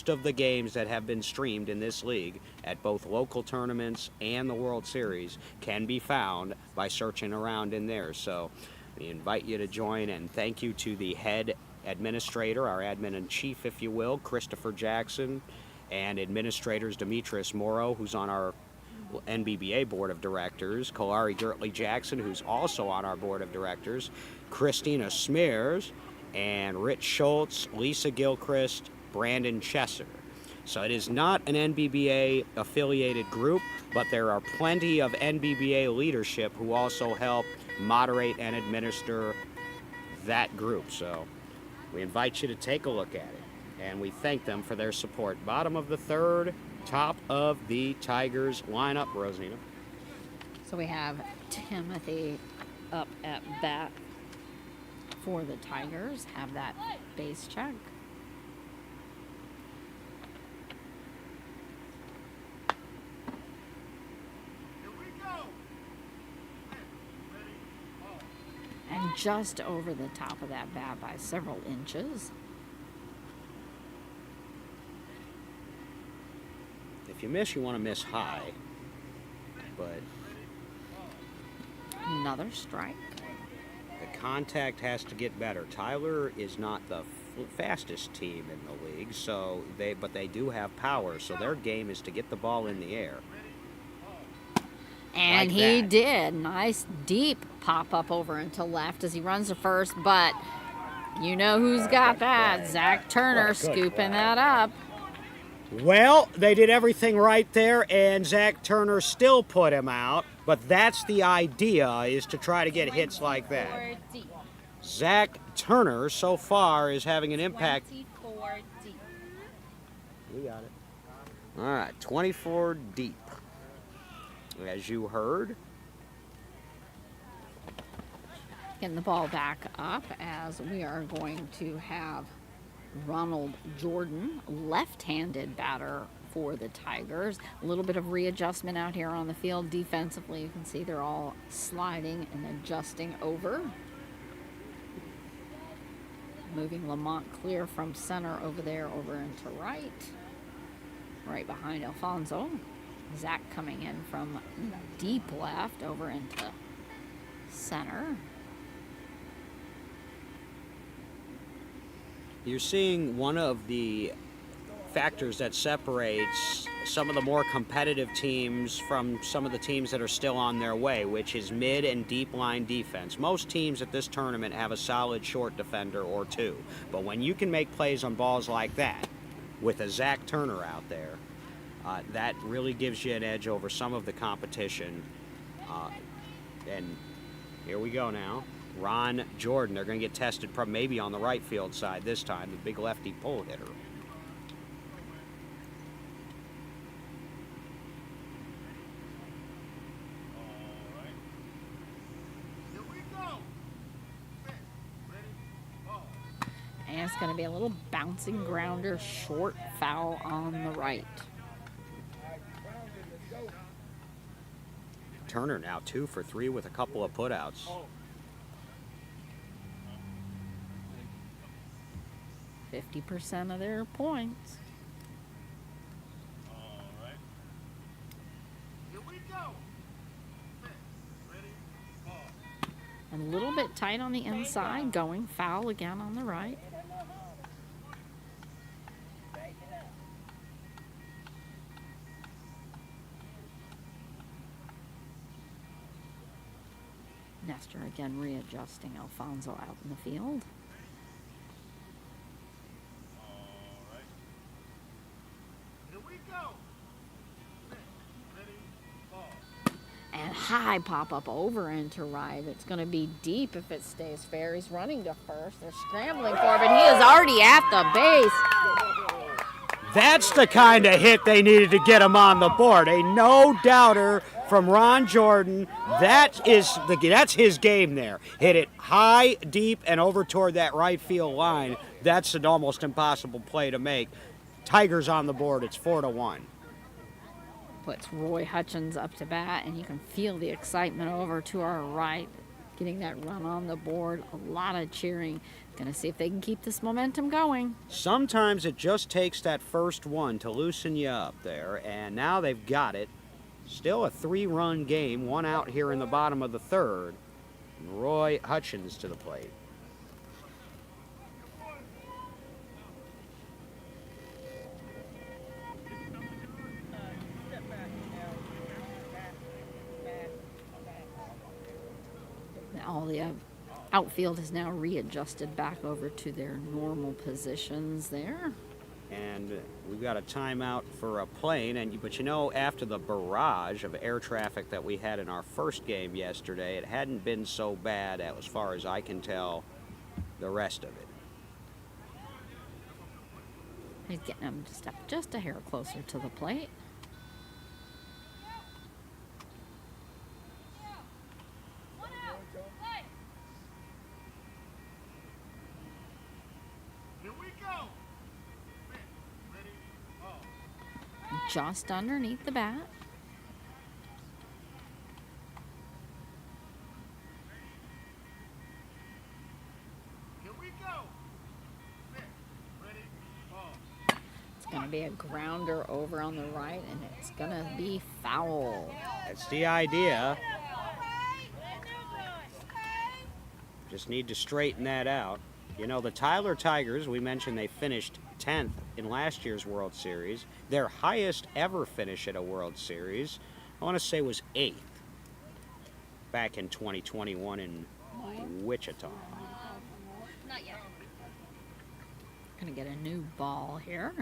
S1: of the games that have been streamed in this league at both local tournaments and the World Series can be found by searching around in there. So we invite you to join, and thank you to the head administrator, our admin-in-chief, if you will, Christopher Jackson, and administrators Demetrius Morrow, who's on our NBBA Board of Directors, Kalari Gertley Jackson, who's also on our Board of Directors, Christina Smears, and Rich Schultz, Lisa Gilchrist, Brandon Chesser. So it is not an NBBA affiliated group, but there are plenty of NBBA leadership who also help moderate and administer that group. So we invite you to take a look at it, and we thank them for their support. Bottom of the third, top of the Tigers lineup, Rosina.
S2: So we have Timothy up at bat for the Tigers. Have that base check.
S3: Here we go. Ready, ball.
S2: And just over the top of that bat by several inches.
S1: If you miss, you want to miss high, but
S2: Another strike.
S1: the contact has to get better. Tyler is not the fastest team in the league, but they do have power, so their game is to get the ball in the air.
S2: And
S1: Like
S2: he
S1: that.
S2: did. Nice deep pop up over into left as he runs to first, but you know who's got that. Zach Turner
S1: Good
S2: scooping
S1: play.
S2: that up.
S1: Well, they did everything right there, and Zach Turner still put him out, but that's the idea, is to try to get hits like that. Zach Turner, so far, is having an impact.
S4: 24 deep.
S1: We got it. All right, 24 deep. As you heard,
S2: Getting the ball back up as we are going to have Ronald Jordan, left-handed batter for the Tigers. A little bit of readjustment out here on the field defensively. You can see they're all sliding and adjusting over. Moving Lamont clear from center over there over into right. Right behind Alfonso. Zach coming in from deep left over into center.
S1: you're seeing one of the factors that separates some of the more competitive teams from some of the teams that are still on their way, which is mid and deep line defense. Most teams at this tournament have a solid short defender or two, but when you can make plays on balls like that with a Zach Turner out there, that really gives you an edge over some of the competition. And here we go now. Ron Jordan, they're going to get tested maybe on the right field side this time, the big lefty pull hitter.
S3: All right. Here we go. Set. Ready, ball.
S2: And it's going to be a little bouncing grounder, short foul on the right.
S1: Turner now 2 for 3 with a couple of putouts.
S2: 50% of their points.
S3: All right. Here we go. Set. Ready, ball.
S2: A little bit tight on the inside, going foul again on the right. Nestor again readjusting Alfonso out in the field.
S3: All right. Here we go. Set. Ready, ball.
S2: And high pop up over into right. It's going to be deep if it stays fair. He's running to first. They're scrambling for it, but he is already at the base.
S1: That's the kind of hit they needed to get him on the board. A no-doubter from Ron Jordan. That's his game there. Hit it high, deep, and over toward that right field line. That's an almost impossible play to make. Tigers on the board. It's 4-1.
S2: Puts Roy Hutchins up to bat, and you can feel the excitement over to our right, getting that run on the board. A lot of cheering. Going to see if they can keep this momentum going.
S1: Sometimes it just takes that first one to loosen you up there, and now they've got it. Still a 3-run game, 1 out here in the bottom of the 3rd. Roy Hutchins to the plate.
S2: All the outfield is now readjusted back over to their normal positions there.
S1: And we've got a timeout for a plane. But you know, after the barrage of air traffic that we had in our first game yesterday, it hadn't been so bad, as far as I can tell, the rest of it.
S2: He's getting him just a hair closer to the plate. Just underneath the bat.
S3: Here we go. Ready, ball.
S2: It's going to be a grounder over on the right, and it's going to be foul.
S1: That's the idea. Just need to straighten that out. You know, the Tyler Tigers, we mentioned they finished 10th in last year's World Series. Their highest ever finish at a World Series, I want to say, was 8th back in 2021 in Wichita.
S2: Not yet. Gonna get a new ball here.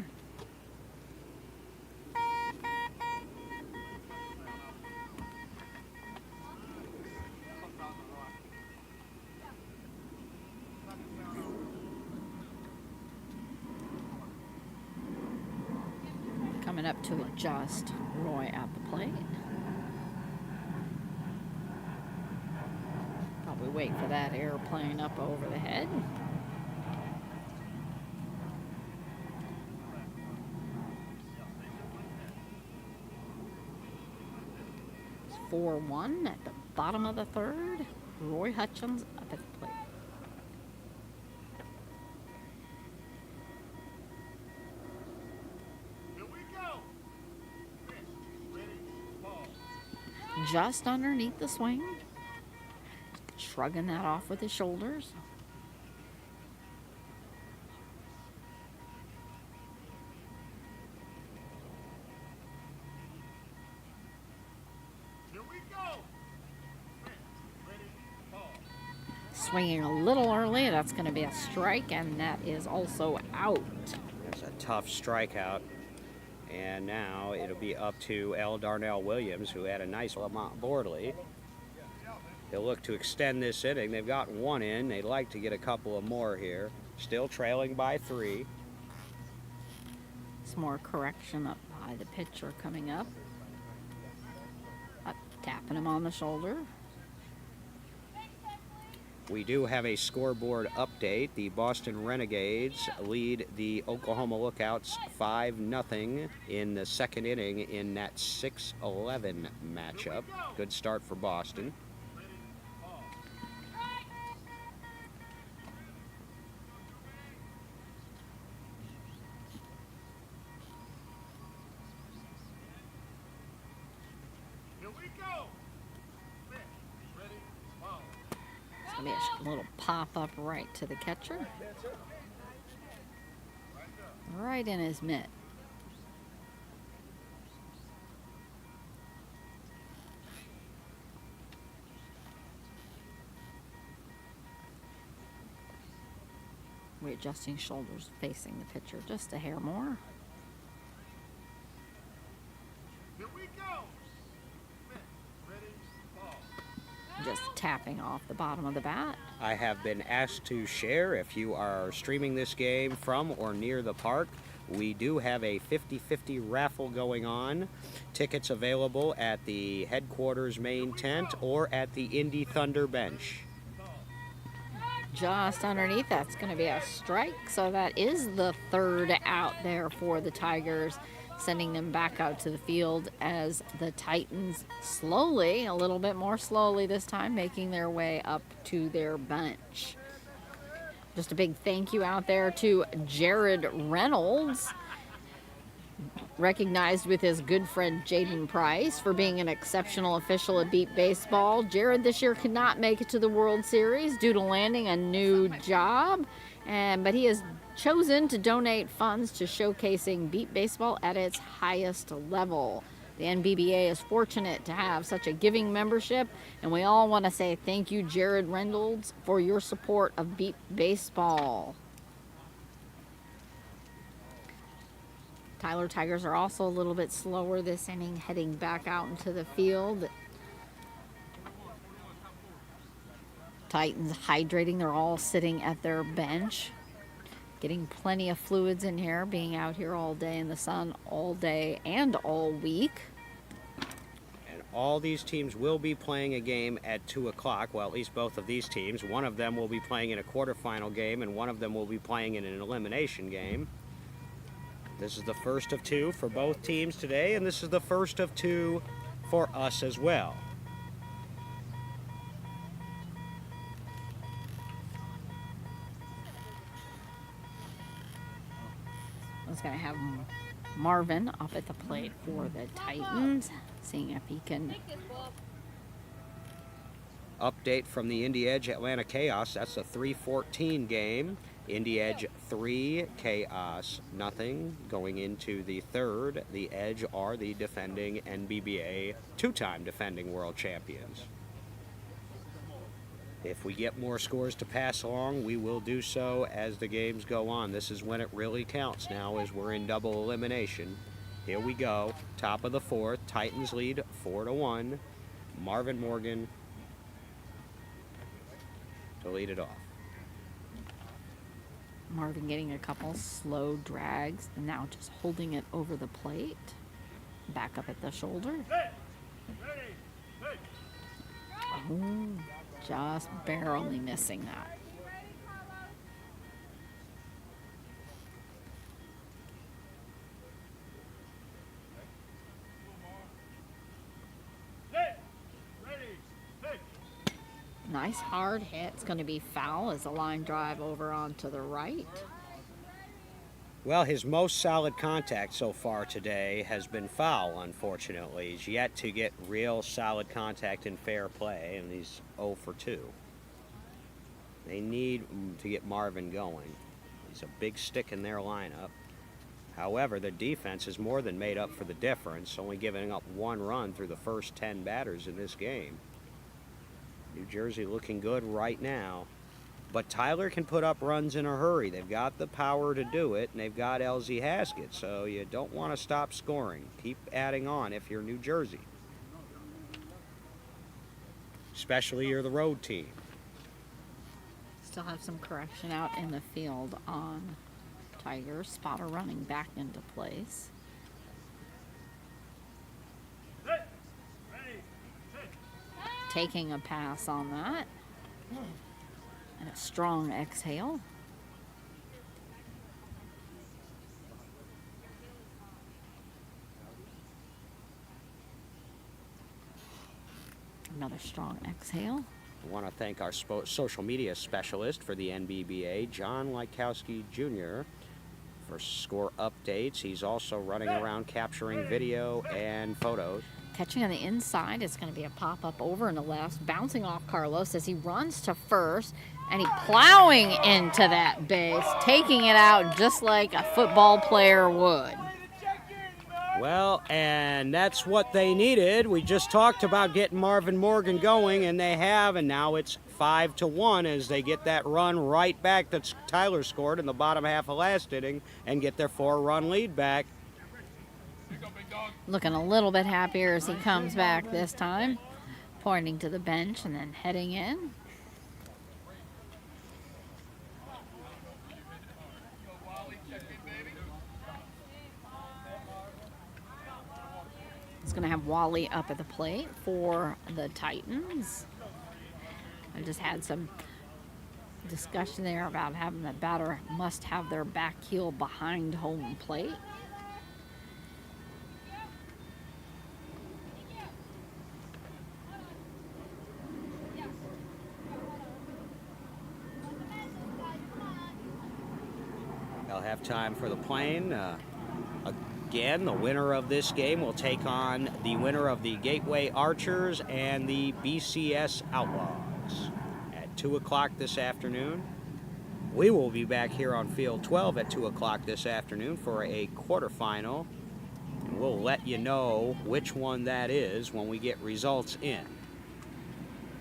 S2: Coming up to adjust Roy at the plate. Probably wait for that airplane up over the head. It's 4-1 at the bottom of the 3rd. Roy Hutchins up at the plate. Just underneath the swing. Shrugging that off with his shoulders.
S3: Here we go. Ready, ball.
S2: Swinging a little early. That's going to be a strike, and that is also out.
S1: That's a tough strikeout. And now it'll be up to L. Darnell Williams, who had a nice Lamont Boardley. They'll look to extend this inning. They've got 1 in. They'd like to get a couple of more here. Still trailing by 3.
S2: Some more correction up by the pitcher coming up. Tapping him on the shoulder.
S1: We do have a scoreboard update. The Boston Renegades lead the Oklahoma Lookouts 5-0 in the 2nd inning in that 6-11 matchup. Good start for Boston.
S3: Here we go. Ready, ball.
S2: It's going to be a little pop-up right to the catcher. Right in his mitt. Readjusting shoulders facing the pitcher just a hair more.
S3: Here we go. Ready,
S2: tapping off the bottom of the bat.
S1: I have been asked to share, if you are streaming this game from or near the park, we do have a 50-50 raffle going on. Tickets available at the headquarters main tent or at the Indy Thunder bench.
S2: Just underneath, that's going to be a strike. So that is the third out there for the Tigers, sending them back out to the field as the Titans slowly, a little bit more slowly this time, making their way up to their bench. Just a big thank you out there to Jared Reynolds, recognized with his good friend Jaden Price for being an exceptional official at Beat Baseball. Jared this year could not make it to the World Series due to landing a new job, but he has chosen to donate funds to showcasing Beat Baseball at its highest level. The NBBA is fortunate to have such a giving membership, and we all want to say thank you, Jared Reynolds, for your support of Beat Baseball. Tyler Tigers are also a little bit slower this inning, heading back out into the field. Titans hydrating. They're all sitting at their bench, getting plenty of fluids in here, being out here all day in the sun, all day and all week.
S1: And all these teams will be playing a game at 2 o'clock. Well, at least both of these teams. One of them will be playing in a quarterfinal game, and one of them will be playing in an elimination game. This is the first of 2 for both teams today, and this is the first of 2 for us as well.
S2: I was going to have Marvin up at the plate for the Titans, seeing if he can.
S1: Update from the Indy Edge Atlanta Chaos. That's a 3-14 game. Indy Edge 3, Chaos nothing. Going into the third, the Edge are the defending NBBA, 2-time defending world champions. If we get more scores to pass along, we will do so as the games go on. This is when it really counts now, as we're in double elimination. Here we go. Top of the fourth. Titans lead 4-1. Marvin Morgan to lead it off.
S2: Marvin getting a couple slow drags, and now just holding it over the plate. Back up at the shoulder. Oh, just barely missing that. Nice hard hit. It's going to be foul as a line drive over onto the right.
S1: Well, his most solid contact so far today has been foul, unfortunately. He's yet to get real solid contact in fair play, and he's 0 for 2. They need to get Marvin going. He's a big stick in their lineup. However, the defense has more than made up for the difference, only giving up 1 run through the first 10 batters in this game. New Jersey looking good right now. But Tyler can put up runs in a hurry. They've got the power to do it, and they've got LZ Haskett, so you don't want to stop scoring. Keep adding on if you're New Jersey. Especially you're the road team.
S2: Still have some correction out in the field on Tigers. Spotter running back into place. Taking a pass on that. And a strong exhale. Another strong exhale.
S1: I want to thank our social media specialist for the NBBA, John Lykowski Jr., for score updates. He's also running around capturing video and photos.
S2: Catching on the inside, it's going to be a pop-up over in the left, bouncing off Carlos as he runs to first, and he plowing into that base, taking it out just like a football player would.
S1: Well, and that's what they needed. We just talked about getting Marvin Morgan going, and they have, and now it's 5-1 as they get that run right back that Tyler scored in the bottom half of last inning and get their 4-run lead back.
S2: Looking a little bit happier as he comes back this time. pointing to the bench and then heading in. It's going to have Wally up at the plate for the Titans. I just had some discussion there about having the batter must have their back heel behind home plate.
S1: They'll have time for the plane. Again, the winner of this game will take on the winner of the Gateway Archers and the BCS Outlaws at 2 o'clock this afternoon. We will be back here on Field 12 at 2 o'clock this afternoon for a quarterfinal. And we'll let you know which one that is when we get results in.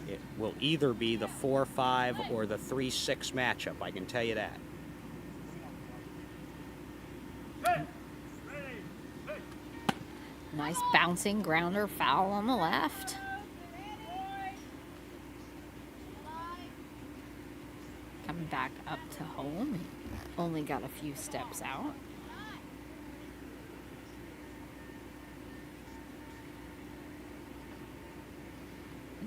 S1: It will either be the 4-5 or the 3-6 matchup, I can tell you that.
S2: Nice bouncing grounder foul on the left. Coming back up to home. Only got a few steps out.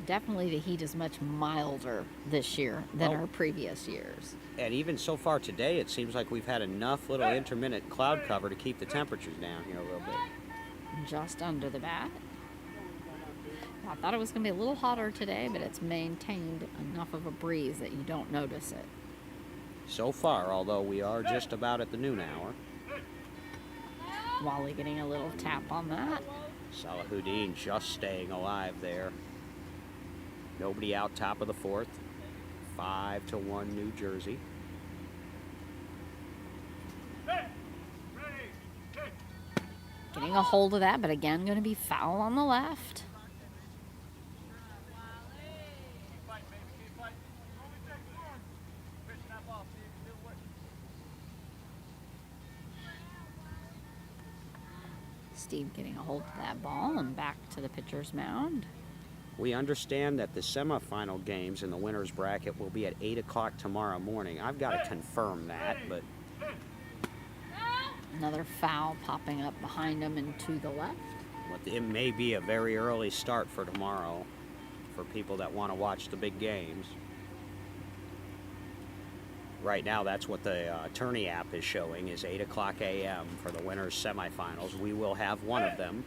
S2: Definitely the heat is much milder this year than our previous years.
S1: And even so far today, it seems like we've had enough little intermittent cloud cover to keep the temperatures down here a little bit.
S2: Just under the bat. I thought it was going to be a little hotter today, but it's maintained enough of a breeze that you don't notice it.
S1: So far, although we are just about at the noon hour.
S2: Wally getting a little tap on that.
S1: Salahuddin just staying alive there. Nobody out top of the fourth. 5-1 New Jersey.
S2: Getting a hold of that, but again, going to be foul on the left. Steve getting a hold of that ball and back to the pitcher's mound.
S1: We understand that the semifinal games in the winner's bracket will be at 8 o'clock tomorrow morning. I've got to confirm that, but...
S2: Another foul popping up behind him and to the left.
S1: It may be a very early start for tomorrow for people that want to watch the big games. Right now, that's what the Attorney app is showing, is 8 o'clock a.m. for the winner's semifinals. We will have one of them.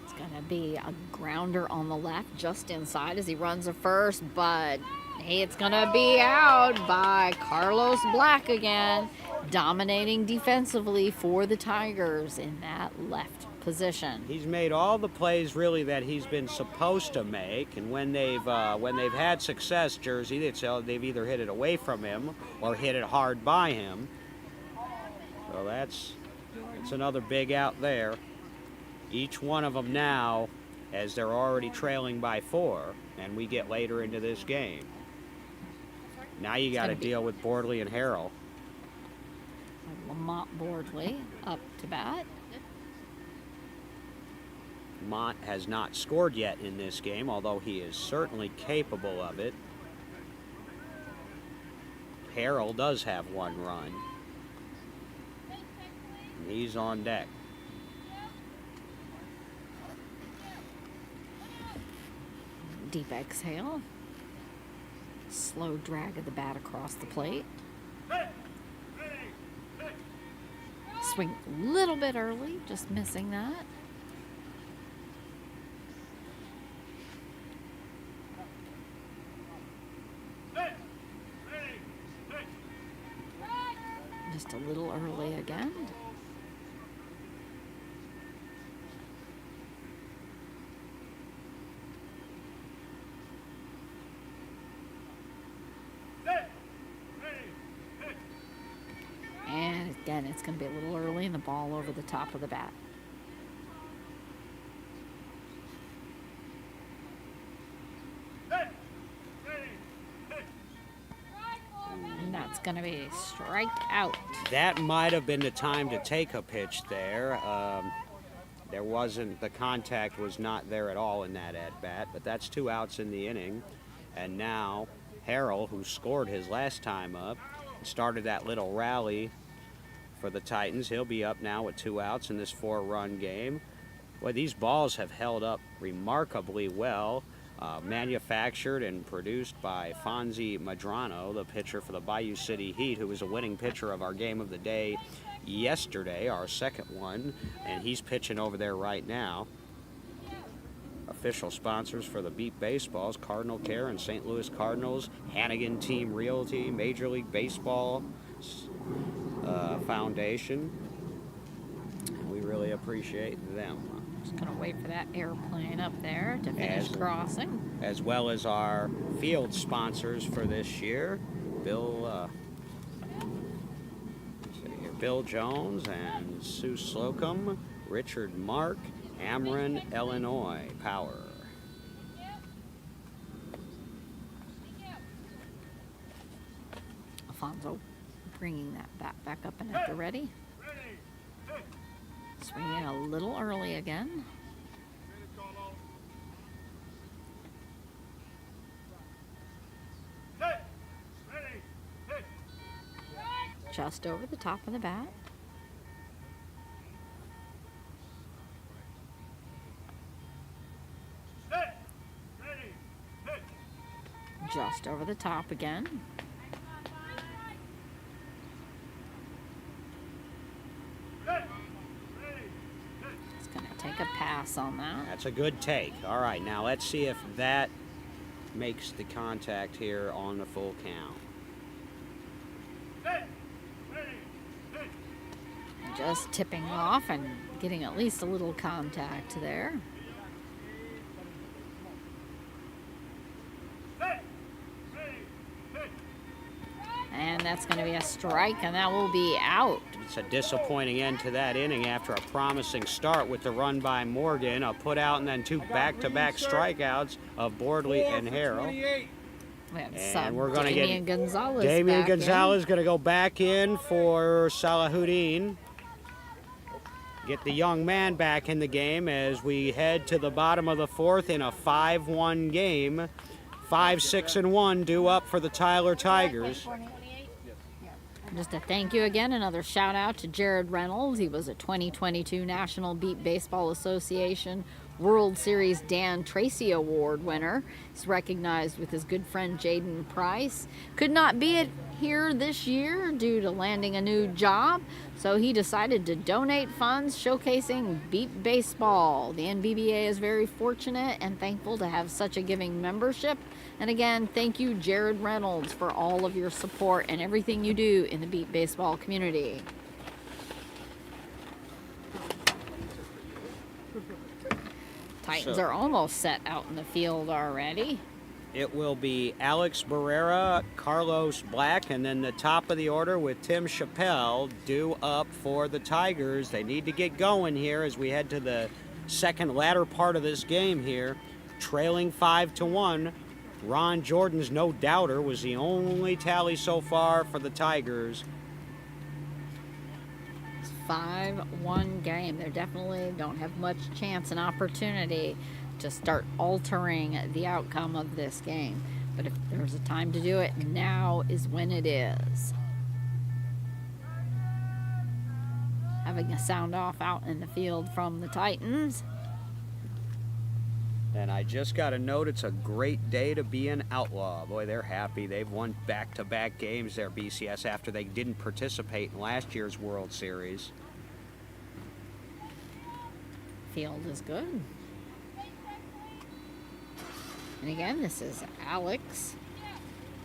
S2: It's going to be a grounder on the left just inside as he runs a first, but it's going to be out by Carlos Black again, dominating defensively for the Tigers in that left position.
S1: He's made all the plays really that he's been supposed to make, and when they've had success, Jersey, they've either hit it away from him or hit it hard by him. So that's another big out there. Each one of them now, as they're already trailing by 4, and we get later into this game. Now you got to deal with Bordley and Harrell.
S2: Lamont Bordley up to bat.
S1: Mont has not scored yet in this game, although he is certainly capable of it. Harrell does have one run. And he's on deck.
S2: Deep exhale. Slow drag of the bat across the plate. Swing a little bit early, just missing that. Just a little early again. And again, it's going to be a little early and the ball over the top of the bat. And that's going to be a strike out.
S1: That might have been the time to take a pitch there. There wasn't, the contact was not there at all in that at-bat, but that's 2 outs in the inning. And now Harrell, who scored his last time up, started that little rally for the Titans. He'll be up now with 2 outs in this 4-run game. Boy, these balls have held up remarkably well. Manufactured and produced by Fonzie Madrano, the pitcher for the Bayou City Heat, who was a winning pitcher of our game of the day yesterday, our second one, and he's pitching over there right now. Official sponsors for the Beat Baseballs, Cardinal Care and St. Louis Cardinals, Hannigan Team Realty, Major League Baseball Foundation. And we really appreciate them.
S2: Just gonna wait for that airplane up there to finish crossing. As
S1: well as our field sponsors for this year, Bill Jones and Sue Slocum, Richard Mark, Ameren, Illinois Power.
S2: Alfonso bringing that bat back up and at the ready. Swinging a little early again. Just over the top of the bat. Just over the top again. It's going to take a pass on that.
S1: That's a good take. All right, now let's see if that makes the contact here on the full count.
S2: Just tipping off and getting at least a little contact there. And that's going to be a strike, and that will be out.
S1: It's a disappointing end to that inning after a promising start with the run by Morgan, a put out, and then 2 back-to-back strikeouts of Bordley and Harrell.
S2: And we're going to get
S1: Damian Gonzalez going to go back in for Salahuddin. Get the young man back in the game as we head to the bottom of the 4th in a 5-1 game. 5-6-1 due up for the Tyler Tigers.
S2: Just a thank you again, another shout out to Jared Reynolds. He was a 2022 National Beat Baseball Association World Series Dan Tracy Award winner. He's recognized with his good friend Jaden Price. Could not be here this year due to landing a new job, so he decided to donate funds showcasing Beat Baseball. The NBBA is very fortunate and thankful to have such a giving membership. And again, thank you, Jared Reynolds, for all of your support and everything you do in the Beat Baseball community. Titans are almost set out in the field already.
S1: It will be Alex Barrera, Carlos Black, and then the top of the order with Tim Chappelle due up for the Tigers. They need to get going here as we head to the second latter part of this game here. Trailing 5-1. Ron Jordan's no doubter was the only tally so far for the Tigers.
S2: It's a 5-1 game. They definitely don't have much chance and opportunity to start altering the outcome of this game. But if there's a time to do it, now is when it is. Having a sound off out in the field from the Titans.
S1: And I just got a note, it's a great day to be an Outlaw. Boy, they're happy. They've won back-to-back games there, BCS, after they didn't participate in last year's World Series.
S2: Field is good. And again, this is Alex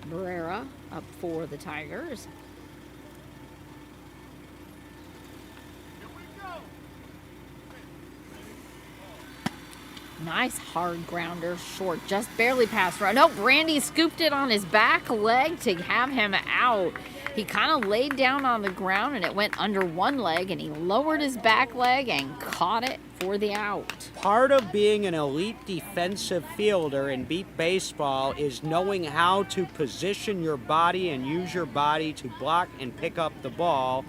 S2: Barrera up for the Tigers. Nice hard grounder, short, just barely past right. No, Brandy scooped it on his back leg to have him out. He kind of laid down on the ground and it went under one leg, and he lowered his back leg and caught it for the out.
S1: Part of being an elite defensive fielder in Beat Baseball is knowing how to position your body and use your body to block and pick up the ball.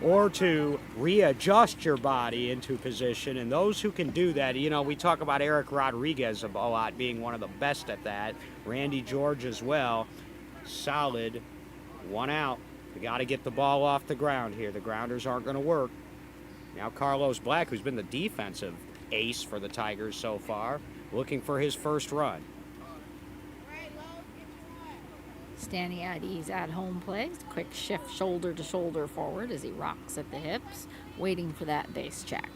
S1: or to readjust your body into position. And those who can do that, you know, we talk about Eric Rodriguez a lot being one of the best at that. Randy George as well. Solid. 1 out. We got to get the ball off the ground here. The grounders aren't going to work. Now Carlos Black, who's been the defensive ace for the Tigers so far, looking for his first run.
S2: Standing at ease at home plate. Quick shift shoulder to shoulder forward as he rocks at the hips, waiting for that base check.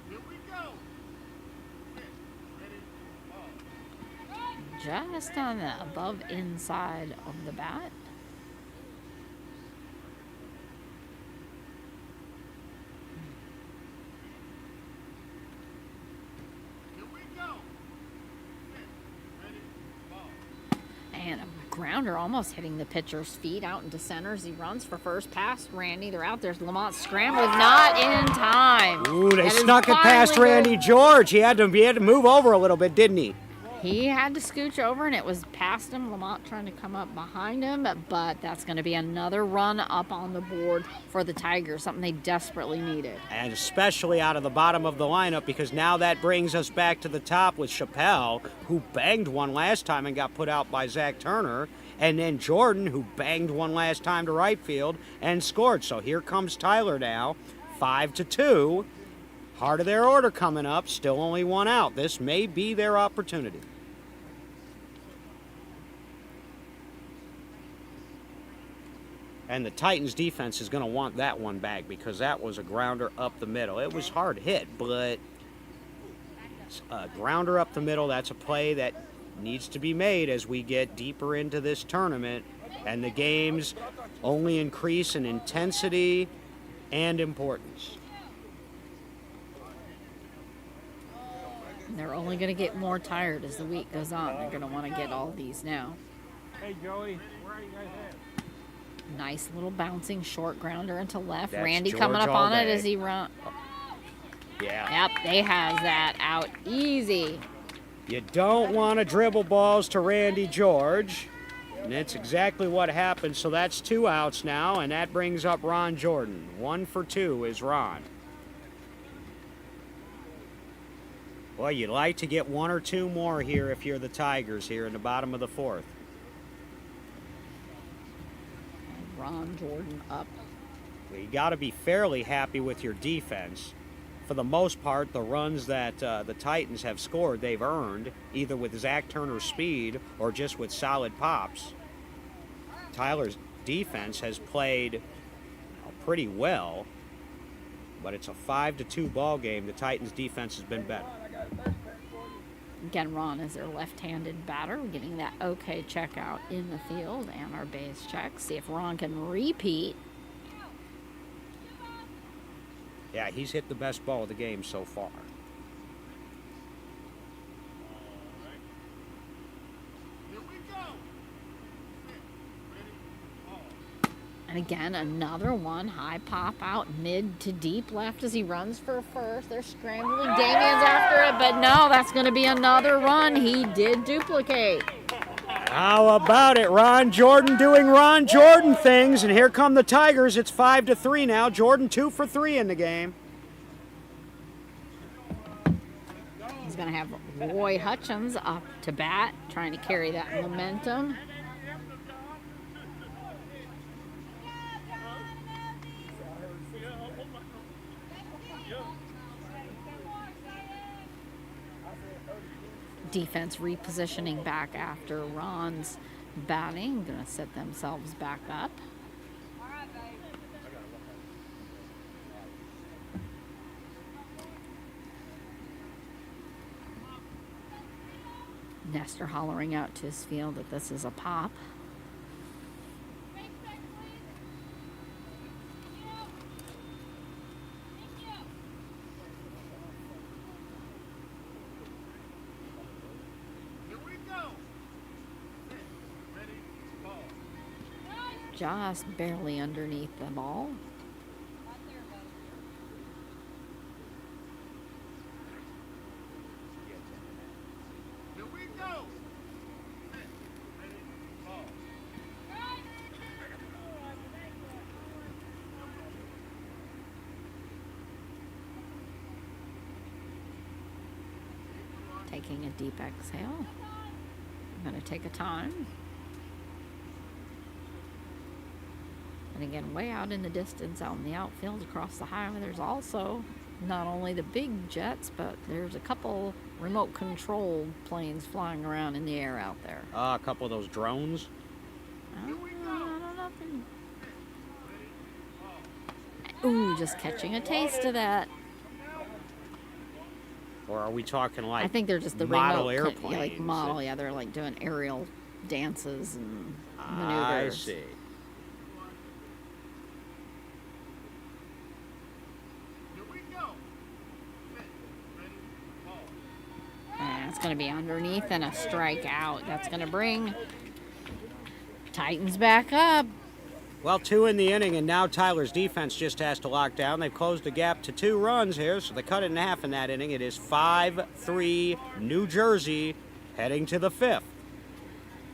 S3: Here we go. Ready, ball.
S2: Just on the above inside of the bat.
S3: Here we go. Ready, ball.
S2: And a grounder almost hitting the pitcher's feet out into center as he runs for first. Past Randy. They're out there. Lamont scrambling, not in time.
S1: Ooh, they
S2: That is
S1: snuck it past
S2: finally
S1: Randy
S2: good.
S1: George. He had to move over a little bit, didn't he?
S2: He had to scooch over, and it was past him. Lamont trying to come up behind him, but that's going to be another run up on the board for the Tigers, something they desperately needed.
S1: And especially out of the bottom of the lineup, because now that brings us back to the top with Chappelle, who banged one last time and got put out by Zach Turner, and then Jordan, who banged one last time to right field and scored. So here comes Tyler now, 5-2. Heart of their order coming up, still only 1 out. This may be their opportunity. And the Titans defense is going to want that one back because that was a grounder up the middle. It was hard hit, but a grounder up the middle, that's a play that needs to be made as we get deeper into this tournament. And the games only increase in intensity and importance.
S2: They're only going to get more tired as the week goes on. They're going to want to get all these now.
S3: Hey, Joey, where are you guys at?
S2: Nice little bouncing short grounder into left.
S1: That's
S2: Randy
S1: George
S2: coming up
S1: all
S2: on it
S1: day.
S2: as he runs.
S1: Yeah.
S2: Yep, they has that out easy.
S1: You don't want to dribble balls to Randy George. And that's exactly what happened. So that's 2 outs now, and that brings up Ron Jordan. 1 for 2 is Ron. Well, you'd like to get 1 or 2 more here if you're the Tigers here in the bottom of the 4th.
S2: Ron Jordan up.
S1: You got to be fairly happy with your defense. For the most part, the runs that the Titans have scored, they've earned, either with Zach Turner's speed or just with solid pops. Tyler's defense has played pretty well, but it's a 5-2 ball game. The Titans' defense has been better.
S2: Again, Ron is their left-handed batter, getting that okay check out in the field and our base check. See if Ron can repeat.
S1: Yeah, he's hit the best ball of the game so far.
S3: Here we go. Ready, ball.
S2: And again, another one. High pop out mid to deep left as he runs for first. They're scrambling. Damian's after it, but no, that's going to be another run. He did duplicate.
S1: How about it? Ron Jordan doing Ron Jordan things, and here come the Tigers. It's 5-3 now. Jordan 2 for 3 in the game.
S2: He's going to have Roy Hutchins up to bat, trying to carry that momentum. Defense repositioning back after Ron's batting. Going to set themselves back up. Nestor hollering out to his field that this is a pop.
S3: Here we go. Ready, ball.
S2: Just barely underneath the ball. Taking a deep exhale. I'm going to take a time. And again, way out in the distance, out in the outfield across the highway, there's also not only the big jets, but there's a couple remote controlled planes flying around in the air out there.
S1: A couple of those drones.
S2: I don't know. Ooh, just catching a taste of that.
S1: Or are we talking like
S2: I think they're just the
S1: model
S2: remote,
S1: airplanes?
S2: yeah, like model. Yeah, they're like doing aerial dances and
S1: I
S2: maneuvers.
S1: see.
S3: Here we go. Set, ready, ball.
S2: And it's going to be underneath and a strikeout. That's going to bring Titans back up.
S1: Well, 2 in the inning, and now Tyler's defense just has to lock down. They've closed the gap to 2 runs here, so they cut it in half in that inning. It is 5-3 New Jersey, heading to the 5th.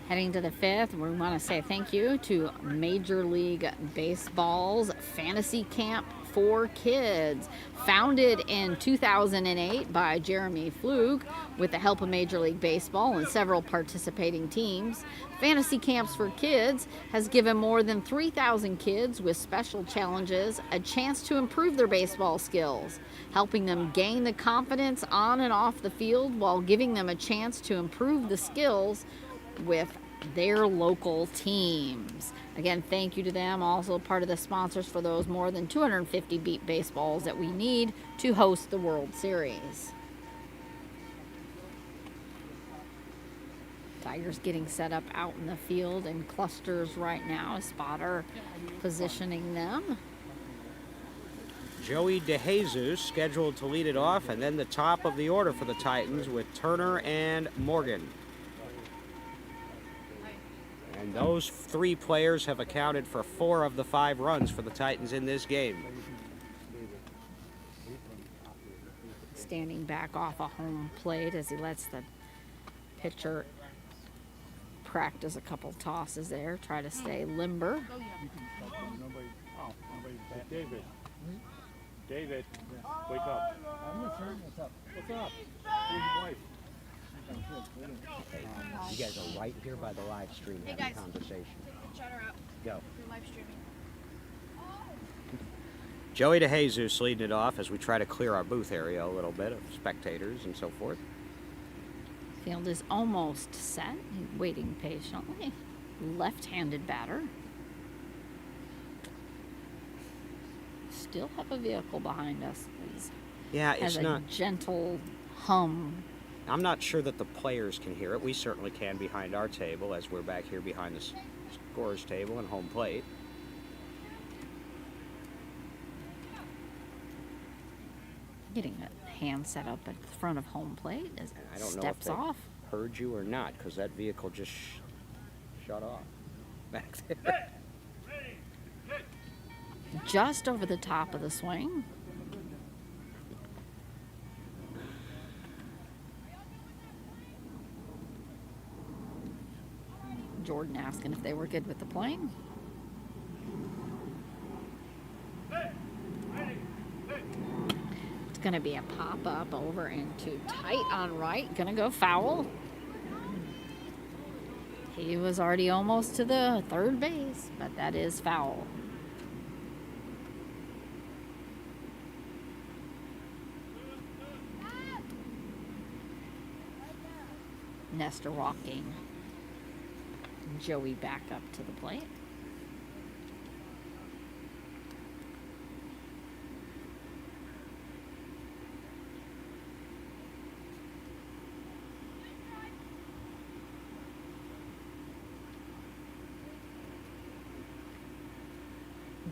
S2: Heading to the 5th, we want to say thank you to Major League Baseball's Fantasy Camp for Kids. Founded in 2008 by Jeremy Flug with the help of Major League Baseball and several participating teams, Fantasy Camps for Kids has given more than 3,000 kids with special challenges a chance to improve their baseball skills, helping them gain the confidence on and off the field while giving them a chance to improve the skills with their local teams. Again, thank you to them. Also part of the sponsors for those more than 250 beat baseballs that we need to host the World Series. Tigers getting set up out in the field in clusters right now. A spotter positioning them.
S1: Joey DeJesus scheduled to lead it off, and then the top of the order for the Titans with Turner and Morgan. And those 3 players have accounted for 4 of the 5 runs for the Titans in this game.
S2: Standing back off a home plate as he lets the pitcher practice a couple tosses there, try to stay limber.
S3: David. David, wake up. What's up? What's up? Where's your wife?
S1: You guys are right here by the live stream having a conversation.
S4: Shut her up.
S1: Go.
S4: You're live streaming.
S1: Joey DeJesus leading it off as we try to clear our booth area a little bit of spectators and so forth.
S2: Field is almost set. He's waiting patiently. Left-handed batter. Still have a vehicle behind us.
S1: Yeah,
S2: Has
S1: it's not.
S2: a gentle hum.
S1: I'm not sure that the players can hear it. We certainly can behind our table as we're back here behind the scorer's table and home plate.
S2: Getting a hand set up at the front of home plate as it
S1: I don't know if
S2: steps
S1: they
S2: off.
S1: heard you or not, because that vehicle just shut off back there.
S3: Ready, hit.
S2: Just over the top of the swing. Jordan asking if they were good with the plane. It's going to be a pop-up over into tight on right. Going to go foul. He was already almost to the third base, but that is foul. Nestor walking Joey back up to the plate.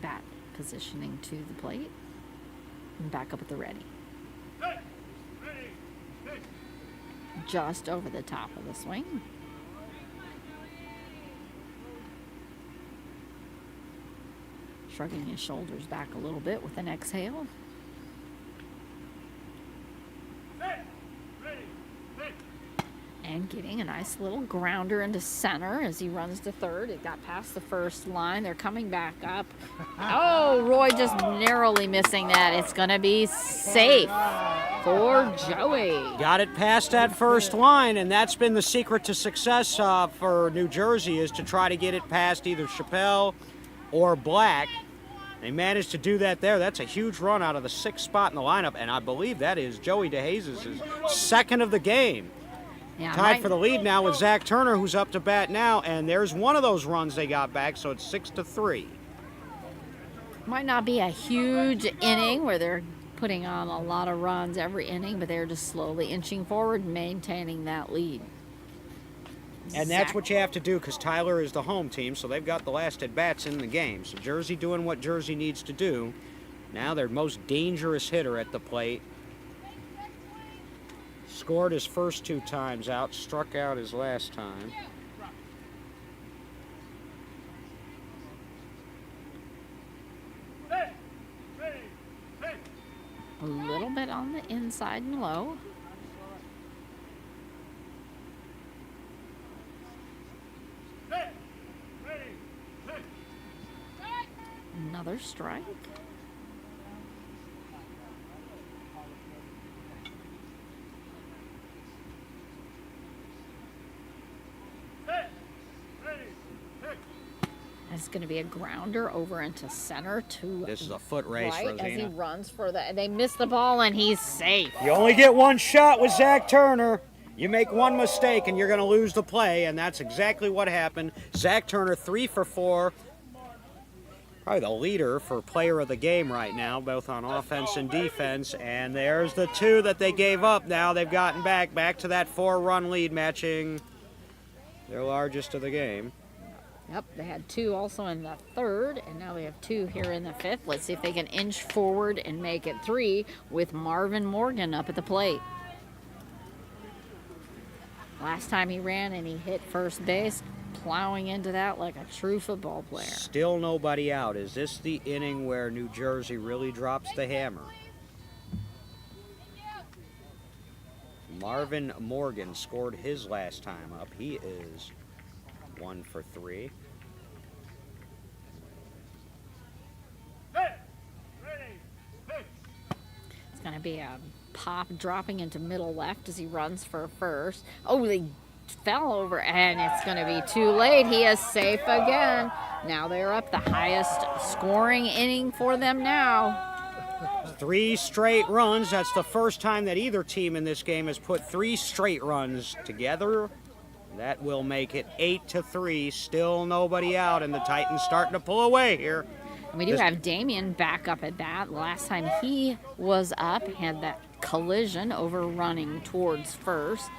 S2: Bat positioning to the plate and back up at the ready.
S3: Hit. Ready, hit.
S2: Just over the top of the swing. Shrugging his shoulders back a little bit with an exhale.
S3: Hit. Ready, hit.
S2: And getting a nice little grounder into center as he runs to third. It got past the first line. They're coming back up. Oh, Roy just narrowly missing that. It's going to be safe. for Joey.
S1: Got it past that first line, and that's been the secret to success for New Jersey, is to try to get it past either Chappelle or Black. They managed to do that there. That's a huge run out of the 6th spot in the lineup, and I believe that is Joey DeJesus' second of the game.
S2: Yeah,
S1: Tied for the lead now with Zach Turner, who's up to bat now, and there's one of those runs they got back, so it's 6-3.
S2: Might not be a huge inning where they're putting on a lot of runs every inning, but they're just slowly inching forward and maintaining that lead.
S1: And that's what you have to do, because Tyler is the home team, so they've got the last at-bats in the game. So Jersey doing what Jersey needs to do. Now their most dangerous hitter at the plate. Scored his first 2 times out, struck out his last time.
S2: A little bit on the inside and low. Another strike. It's going to be a grounder over into center to
S1: This is a foot race
S2: right
S1: for
S2: as he
S1: Zena.
S2: runs for the. They miss the ball and he's safe.
S1: You only get one shot with Zach Turner. You make one mistake and you're going to lose the play, and that's exactly what happened. Zach Turner 3 for 4. Probably the leader for player of the game right now, both on offense and defense. And there's the 2 that they gave up. Now they've gotten back to that 4-run lead, matching their largest of the game.
S2: Yep, they had 2 also in the 3rd, and now they have 2 here in the 5th. Let's see if they can inch forward and make it 3 with Marvin Morgan up at the plate. Last time he ran and he hit first base, plowing into that like a true football player.
S1: Still nobody out. Is this the inning where New Jersey really drops the hammer? Marvin Morgan scored his last time up. He is 1 for 3.
S2: It's going to be a pop dropping into middle left as he runs for first. Oh, they fell over, and it's going to be too late. He is safe again. Now they're up, the highest scoring inning for them now.
S1: 3 straight runs. That's the first time that either team in this game has put 3 straight runs together. That will make it 8-3. Still nobody out, and the Titans starting to pull away here.
S2: We do have Damien back up at bat. Last time he was up, had that collision over running towards first.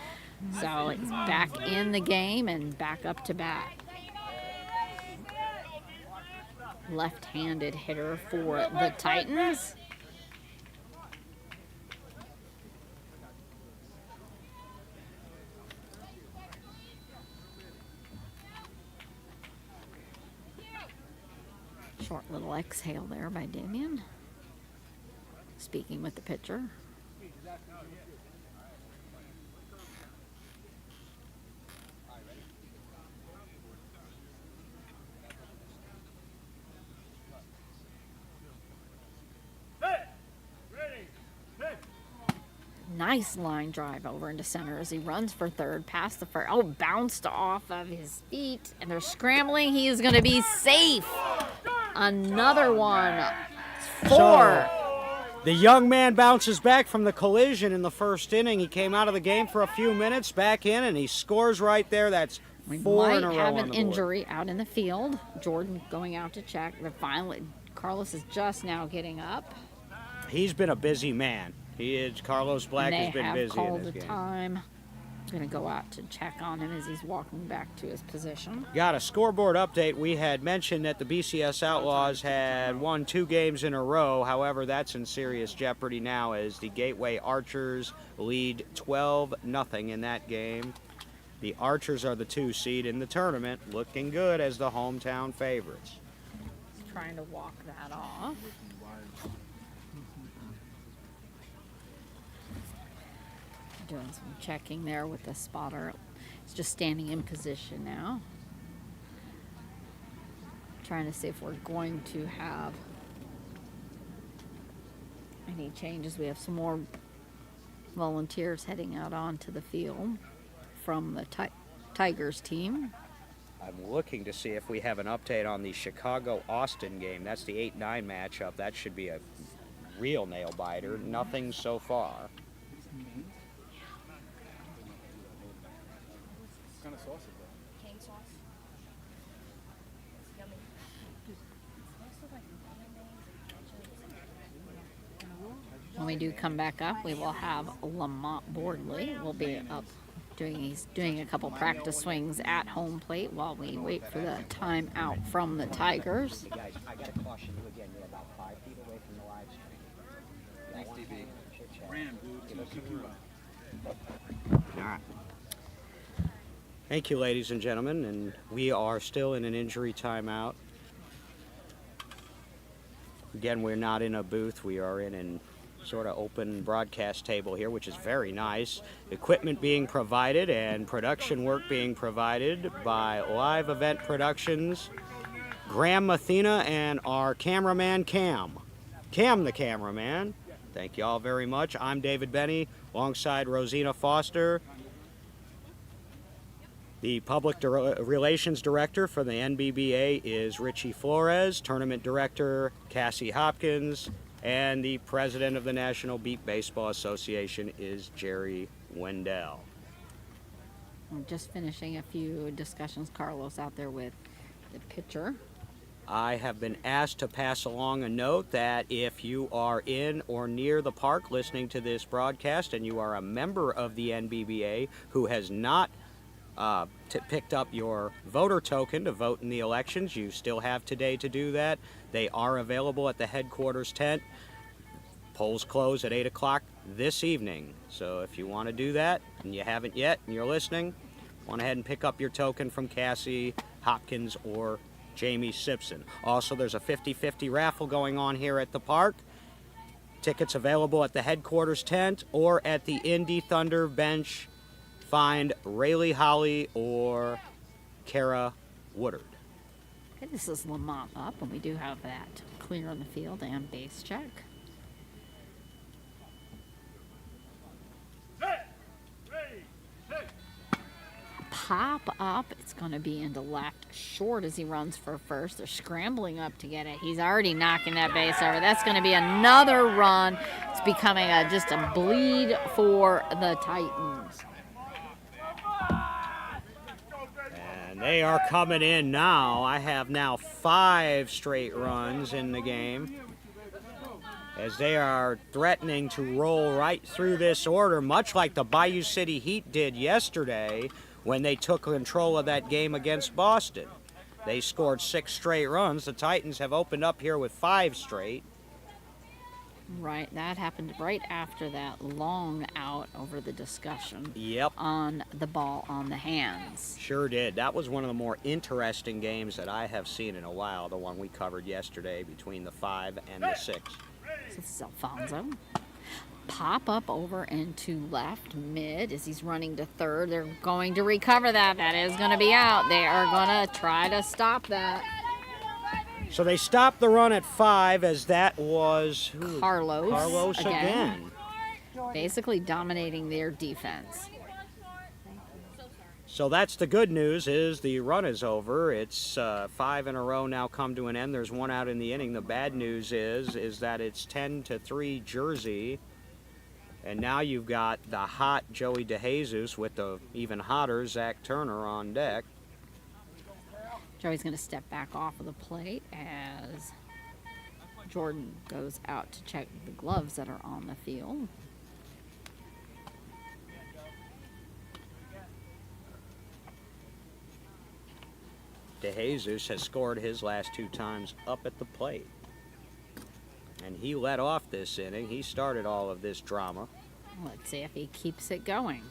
S2: So it's back in the game and back up to bat. Left-handed hitter for the Titans. Short little exhale there by Damien. Speaking with the pitcher. Nice line drive over into center as he runs for third, past the first. Oh, bounced off of his feet, and they're scrambling. He is going to be safe. Another one. 4.
S1: So, the young man bounces back from the collision in the first inning. He came out of the game for a few minutes, back in, and he scores right there. That's 4 in a row.
S2: We might have
S1: on
S2: an
S1: the board.
S2: injury out in the field. Jordan going out to check. But finally, Carlos is just now getting up.
S1: He's been a busy man. He is. Carlos Black has been busy in
S2: called
S1: this
S2: the
S1: game.
S2: time. I'm going to go out to check on him as he's walking back to his position.
S1: Got a scoreboard update. We had mentioned that the BCS Outlaws had won 2 games in a row. However, that's in serious jeopardy now as the Gateway Archers lead 12-0 in that game. The Archers are the 2 seed in the tournament, looking good as the hometown favorites.
S2: He's trying to walk that off. Doing some checking there with the spotter. He's just standing in position now. Trying to see if we're going to have any changes. We have some more volunteers heading out onto the field from the Tigers team.
S1: I'm looking to see if we have an update on the Chicago-Austin game. That's the 8-9 matchup. That should be a real nail-biter. Nothing so far.
S3: What kind of sauce is that?
S4: Cane sauce. It's yummy.
S2: When we do come back up, we will have Lamont Bordley. We'll be up he's doing a couple practice swings at home plate while we wait for the timeout from the Tigers.
S1: Hey guys, I got to caution you again. You're about 5 feet away from the live stream.
S3: Thanks, DB. Brand,
S1: All right. Thank you, ladies and gentlemen, and we are still in an injury timeout. Again, we're not in a booth. We are in an sort of open broadcast table here, which is very nice. Equipment being provided and production work being provided by Live Event Productions, Graham Mathena, and our cameraman, Cam. Cam the cameraman. Thank you all very much. I'm David Benny, alongside Rosina Foster. The Public Relations Director for the NBBA is Richie Flores, Tournament Director Cassie Hopkins, and the President of the National Beat Baseball Association is Jerry Wendell.
S2: I'm just finishing a few discussions, Carlos, out there with the pitcher.
S1: I have been asked to pass along a note that if you are in or near the park listening to this broadcast and you are a member of the NBBA who has not picked up your voter token to vote in the elections, you still have today to do that. They are available at the headquarters tent. Polls close at 8 o'clock this evening. So if you want to do that and you haven't yet and you're listening, go on ahead and pick up your token from Cassie Hopkins or Jamie Simpson. Also, there's a 50-50 raffle going on here at the park. Tickets available at the headquarters tent or at the Indy Thunder bench. Find Rayleigh Holly or Kara Woodard.
S2: Okay, this is Lamont up, and we do have that clear on the field and base check. Pop up. It's going to be into left short as he runs for first. They're scrambling up to get it. He's already knocking that base over. That's going to be another run. It's becoming just a bleed for the Titans.
S1: And they are coming in now. I have now 5 straight runs in the game, as they are threatening to roll right through this order, much like the Bayou City Heat did yesterday when they took control of that game against Boston. They scored 6 straight runs. The Titans have opened up here with 5 straight.
S2: Right, that happened right after that long out over the discussion.
S1: Yep.
S2: On the ball on the hands.
S1: Sure did. That was one of the more interesting games that I have seen in a while, the one we covered yesterday between the 5 and the 6.
S2: So this is Alfonso. Pop up over into left mid as he's running to third. They're going to recover that. That is going to be out. They are going to try to stop that.
S1: So they stopped the run at 5, as that was
S2: Carlos
S1: again.
S2: Basically dominating their defense.
S1: So that's the good news, is the run is over. It's 5 in a row now come to an end. There's 1 out in the inning. The bad news is that it's 10-3 Jersey. And now you've got the hot Joey DeJesus with the even hotter Zach Turner on deck.
S2: Joey's going to step back off of the plate as Jordan goes out to check the gloves that are on the field.
S1: DeJesus has scored his last 2 times up at the plate. And he led off this inning. He started all of this drama.
S2: Let's see if he keeps it going.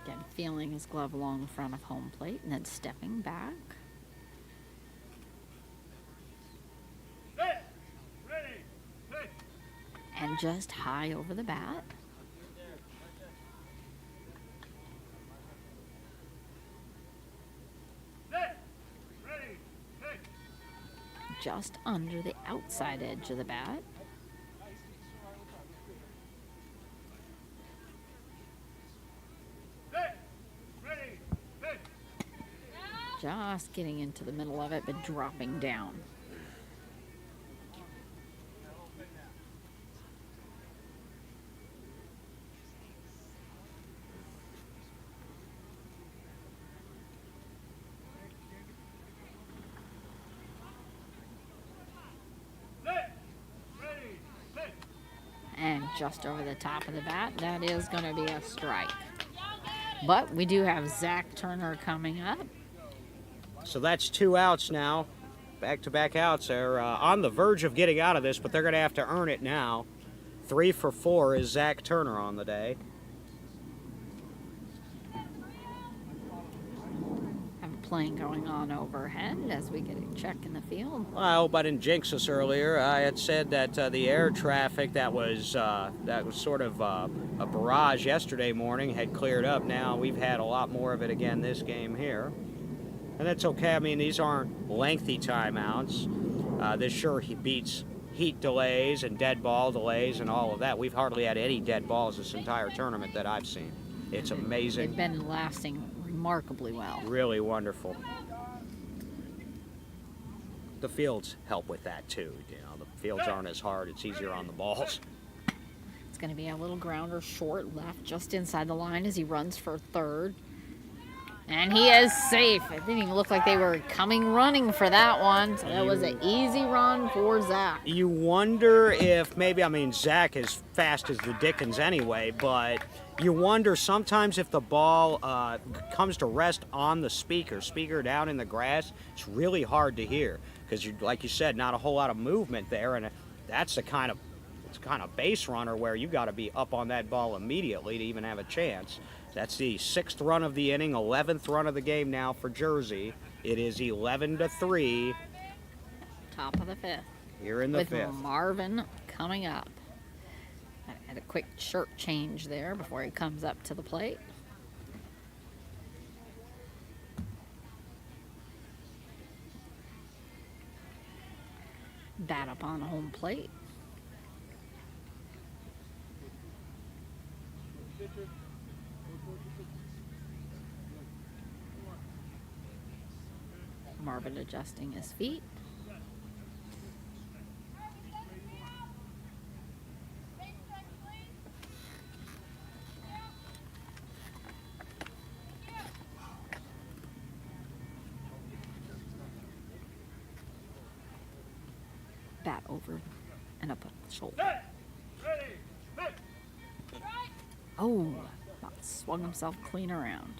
S2: Again, feeling his glove along the front of home plate and then stepping back. And just high over the bat. Just under the outside edge of the bat. just getting into the middle of it, but dropping down. And just over the top of the bat, that is going to be a strike. But we do have Zach Turner coming up.
S1: So that's 2 outs now. Back-to-back outs. They're on the verge of getting out of this, but they're going to have to earn it now. 3 for 4 is Zach Turner on the day.
S2: Have a plane going on overhead as we get a check in the field.
S1: Well, I hope I didn't jinx us earlier. I had said that the air traffic that was sort of a barrage yesterday morning had cleared up. Now we've had a lot more of it again this game here. And that's okay. I mean, these aren't lengthy timeouts. This sure beats heat delays and dead ball delays and all of that. We've hardly had any dead balls this entire tournament that I've seen. It's amazing.
S2: They've been lasting remarkably well.
S1: Really wonderful. The fields help with that too. You know, the fields aren't as hard. It's easier on the balls.
S2: It's going to be a little grounder short left just inside the line as he runs for third. And he is safe. It didn't even look like they were coming running for that one. So that was an easy run for Zach.
S1: You wonder if maybe, I mean, Zach is fast as the dickens anyway, but you wonder sometimes if the ball comes to rest on the speaker down in the grass, it's really hard to hear because, like you said, not a whole lot of movement there, and that's the kind of base runner where you got to be up on that ball immediately to even have a chance. That's the 6th run of the inning, 11th run of the game now for Jersey. It is 11-3.
S2: Top of the 5th.
S1: Here in the 5th.
S2: With Marvin coming up. I had a quick shirt change there before he comes up to the plate. Bat up on home plate. Marvin adjusting his feet. Bat over and up the shoulder. Oh, about swung himself clean around.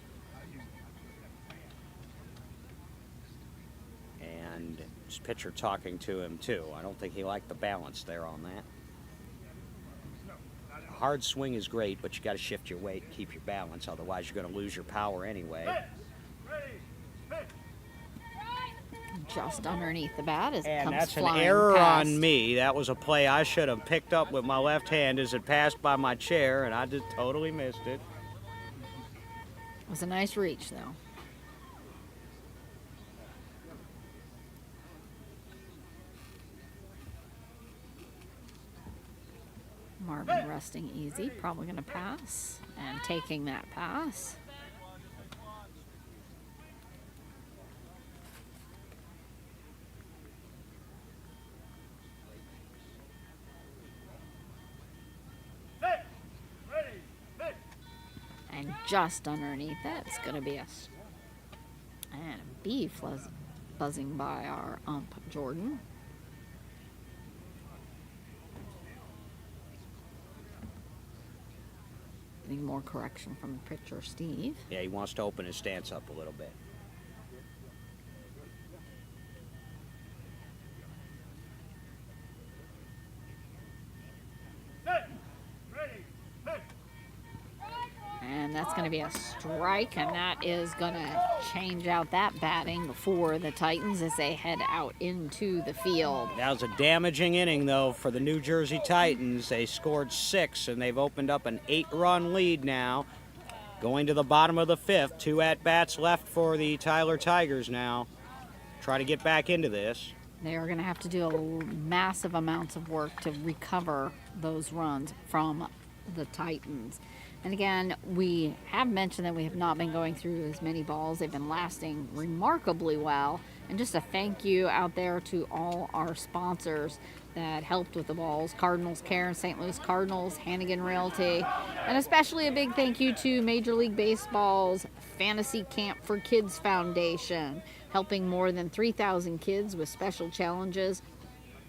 S1: And his pitcher talking to him too. I don't think he liked the balance there on that. A hard swing is great, but you got to shift your weight and keep your balance, otherwise you're going to lose your power anyway.
S2: Just underneath the bat as it
S1: And
S2: comes
S1: that's an
S2: flying
S1: error
S2: past.
S1: on me. That was a play I should have picked up with my left hand as it passed by my chair, and I just totally missed it.
S2: It was a nice reach, though. Marvin resting easy, probably going to pass, and taking that pass. And just underneath that, it's going to be a bee buzzing by our ump, Jordan. Getting more correction from the pitcher, Steve.
S1: Yeah, he wants to open his stance up a little bit.
S2: And that's going to be a strike, and that is going to change out that batting for the Titans as they head out into the field.
S1: That was a damaging inning, though, for the New Jersey Titans. They scored 6, and they've opened up an 8-run lead now. Going to the bottom of the 5th, 2 at-bats left for the Tyler Tigers now. Try to get back into this.
S2: They are going to have to do massive amounts of work to recover those runs from the Titans. And again, we have mentioned that we have not been going through as many balls. They've been lasting remarkably well. And just a thank you out there to all our sponsors that helped with the balls. Cardinals Care, St. Louis Cardinals, Hannigan Realty, and especially a big thank you to Major League Baseball's Fantasy Camp for Kids Foundation, helping more than 3,000 kids with special challenges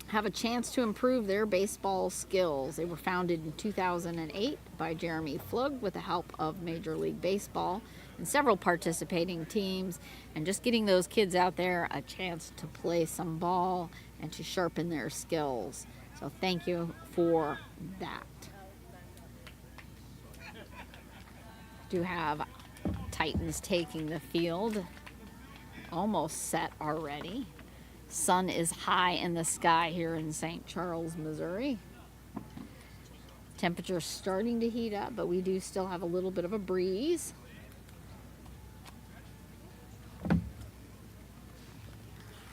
S2: have a chance to improve their baseball skills. They were founded in 2008 by Jeremy Flug with the help of Major League Baseball and several participating teams, and just getting those kids out there a chance to play some ball and to sharpen their skills. So thank you for that. Do have Titans taking the field, almost set already. Sun is high in the sky here in St. Charles, Missouri. Temperature's starting to heat up, but we do still have a little bit of a breeze.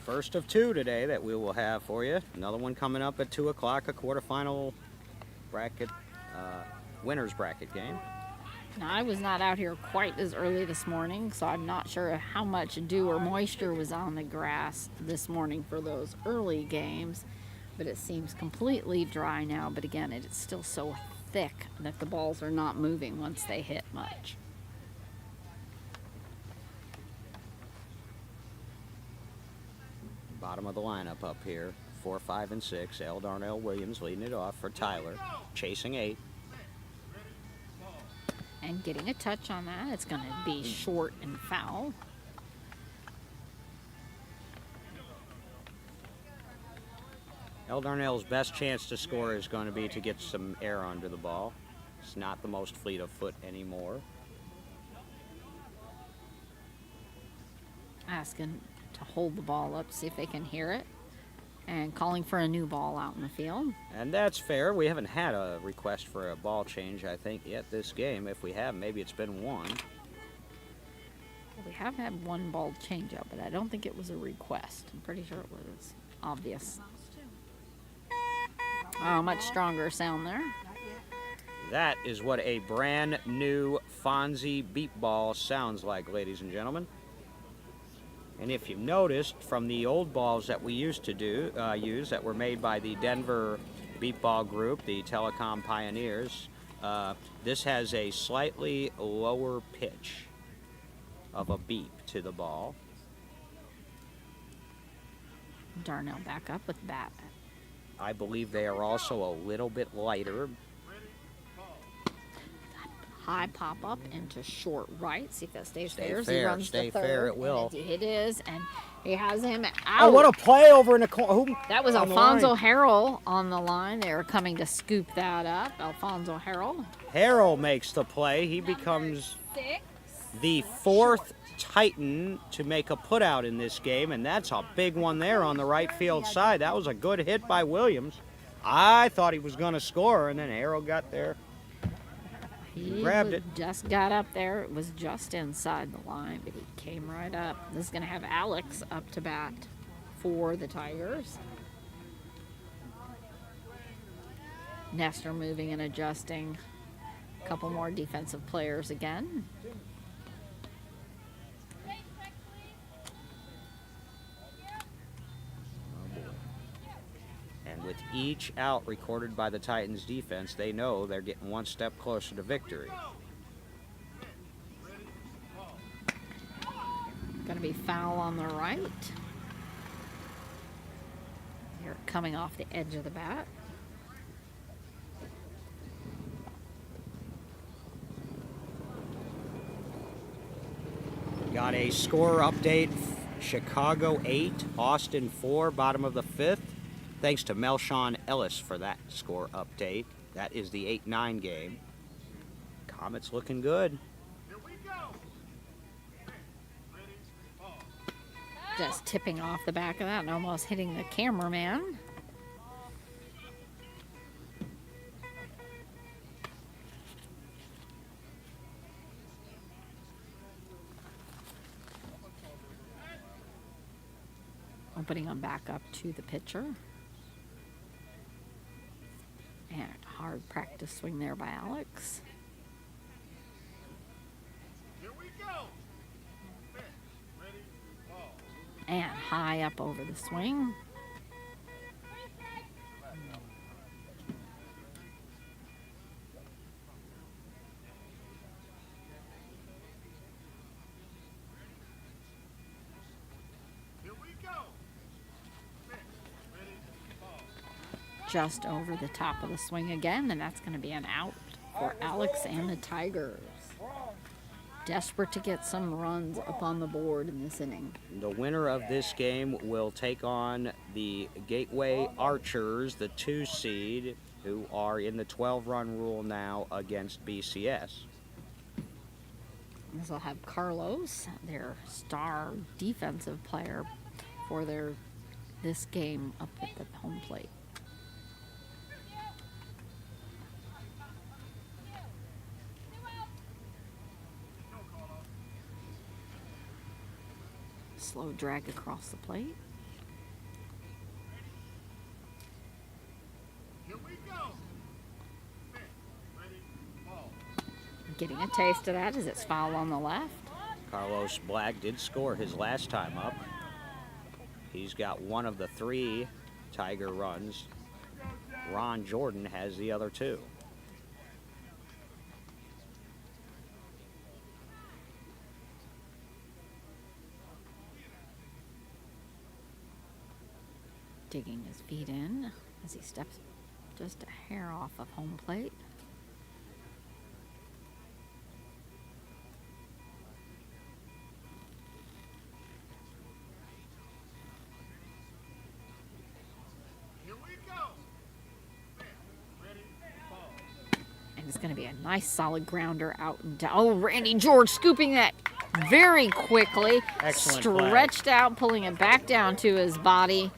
S1: First of two today that we will have for you. Another one coming up at 2 o'clock, a quarterfinal bracket, winner's bracket game.
S2: Now, I was not out here quite as early this morning, so I'm not sure how much dew or moisture was on the grass this morning for those early games, but it seems completely dry now. But again, it is still so thick that the balls are not moving once they hit much.
S1: Bottom of the lineup up here, 4, 5, and 6. L. Darnell Williams leading it off for Tyler, chasing 8.
S2: And getting a touch on that. It's going to be short and foul.
S1: L. Darnell's best chance to score is going to be to get some air under the ball. It's not the most fleet of foot anymore.
S2: Asking to hold the ball up, see if they can hear it. And calling for a new ball out in the field.
S1: And that's fair. We haven't had a request for a ball change, I think, yet this game. If we have, maybe it's been one.
S2: We have had one ball change up, but I don't think it was a request. I'm pretty sure it was obvious. Oh, much stronger sound there.
S1: That is what a brand new Fonzie beep ball sounds like, ladies and gentlemen. And if you've noticed, from the old balls that we used to use that were made by the Denver Beep Ball Group, the Telecom Pioneers, this has a slightly lower pitch of a beep to the ball.
S2: Darnell back up with bat.
S1: I believe they are also a little bit lighter.
S2: High pop up into short right. See if that stays fair.
S1: Stay fair.
S2: He runs
S1: Stay
S2: to third,
S1: fair. It will.
S2: And it is, and he has him out.
S1: Oh, what a play over in the corner!
S2: That was Alfonso Harrell on the line. They are coming to scoop that up. Alfonso Harrell.
S1: Harrell makes the play. He becomes the 4th Titan to make a putout in this game, and that's a big one there on the right field side. That was a good hit by Williams. I thought he was going to score, and then Harrell got there. He grabbed it.
S2: Just got up there. It was just inside the line, but he came right up. This is going to have Alex up to bat for the Tigers. Nestor moving and adjusting. A couple more defensive players again.
S1: With each out recorded by the Titans defense, they know they're getting one step closer to victory.
S2: Going to be foul on the right. Here coming off the edge of the bat.
S1: Got a score update. Chicago 8, Austin 4, bottom of the 5th. Thanks to Melshawn Ellis for that score update. That is the 8-9 game. Comets looking good.
S2: Just tipping off the back of that and almost hitting the cameraman. Opening them back up to the pitcher. And hard practice swing there by Alex. And high up over the swing. Just over the top of the swing again, and that's going to be an out for Alex and the Tigers. Desperate to get some runs up on the board in this inning.
S1: The winner of this game will take on the Gateway Archers, the 2 seed, who are in the 12-run rule now against BCS.
S2: This will have Carlos, their star defensive player, for this game up at the home plate. Slow drag across the plate. Getting a taste of that as it's foul on the left.
S1: Carlos Black did score his last time up. He's got one of the 3 Tiger runs. Ron Jordan has the other 2.
S2: Digging his feet in as he steps just a hair off of home plate. And it's going to be a nice solid grounder out and down. Oh, Randy George scooping that very quickly.
S1: Excellent
S2: stretched
S1: play.
S2: out, pulling it back down to his body,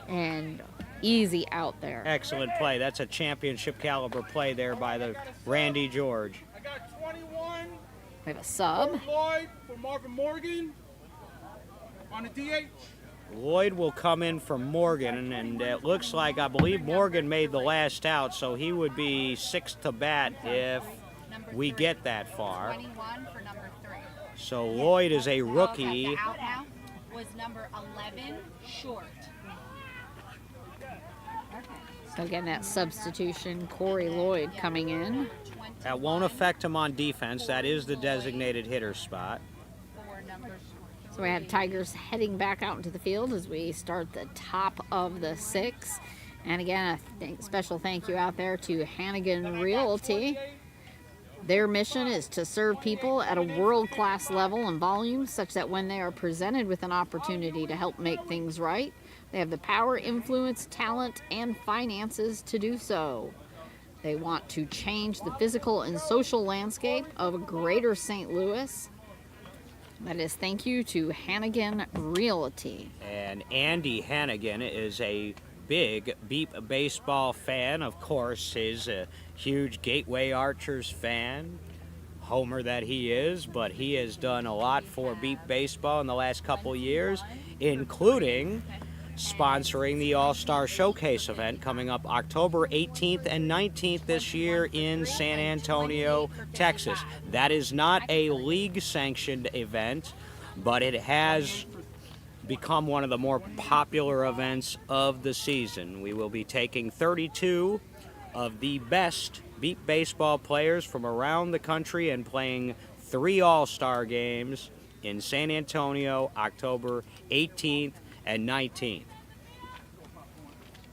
S2: and easy out there.
S1: Excellent play. That's a championship caliber play there by the Randy George.
S3: I got 21.
S2: We have a sub.
S3: Lloyd for Marvin Morgan on the DH.
S1: Lloyd will come in from Morgan, and it looks like, I believe Morgan made the last out, so he would be 6th to bat if we get that far.
S4: 21 for number 3.
S1: So Lloyd is a rookie.
S4: The out now was number 11, short.
S2: So again, that substitution, Corey Lloyd coming in.
S1: That won't affect him on defense. That is the designated hitter spot.
S2: So we have Tigers heading back out into the field as we start the top of the 6th. And again, a special thank you out there to Hannigan Realty. Their mission is to serve people at a world-class level and volume such that when they are presented with an opportunity to help make things right, they have the power, influence, talent, and finances to do so. They want to change the physical and social landscape of greater St. Louis. That is thank you to Hannigan Realty.
S1: And Andy Hannigan is a big Beep baseball fan. Of course, he's a huge Gateway Archers fan, homer that he is, but he has done a lot for Beep baseball in the last couple years, including sponsoring the All-Star Showcase event coming up October 18th and 19th this year in San Antonio, Texas. That is not a league-sanctioned event, but it has become one of the more popular events of the season. We will be taking 32 of the best Beep baseball players from around the country and playing 3 All-Star games in San Antonio, October 18th and 19th.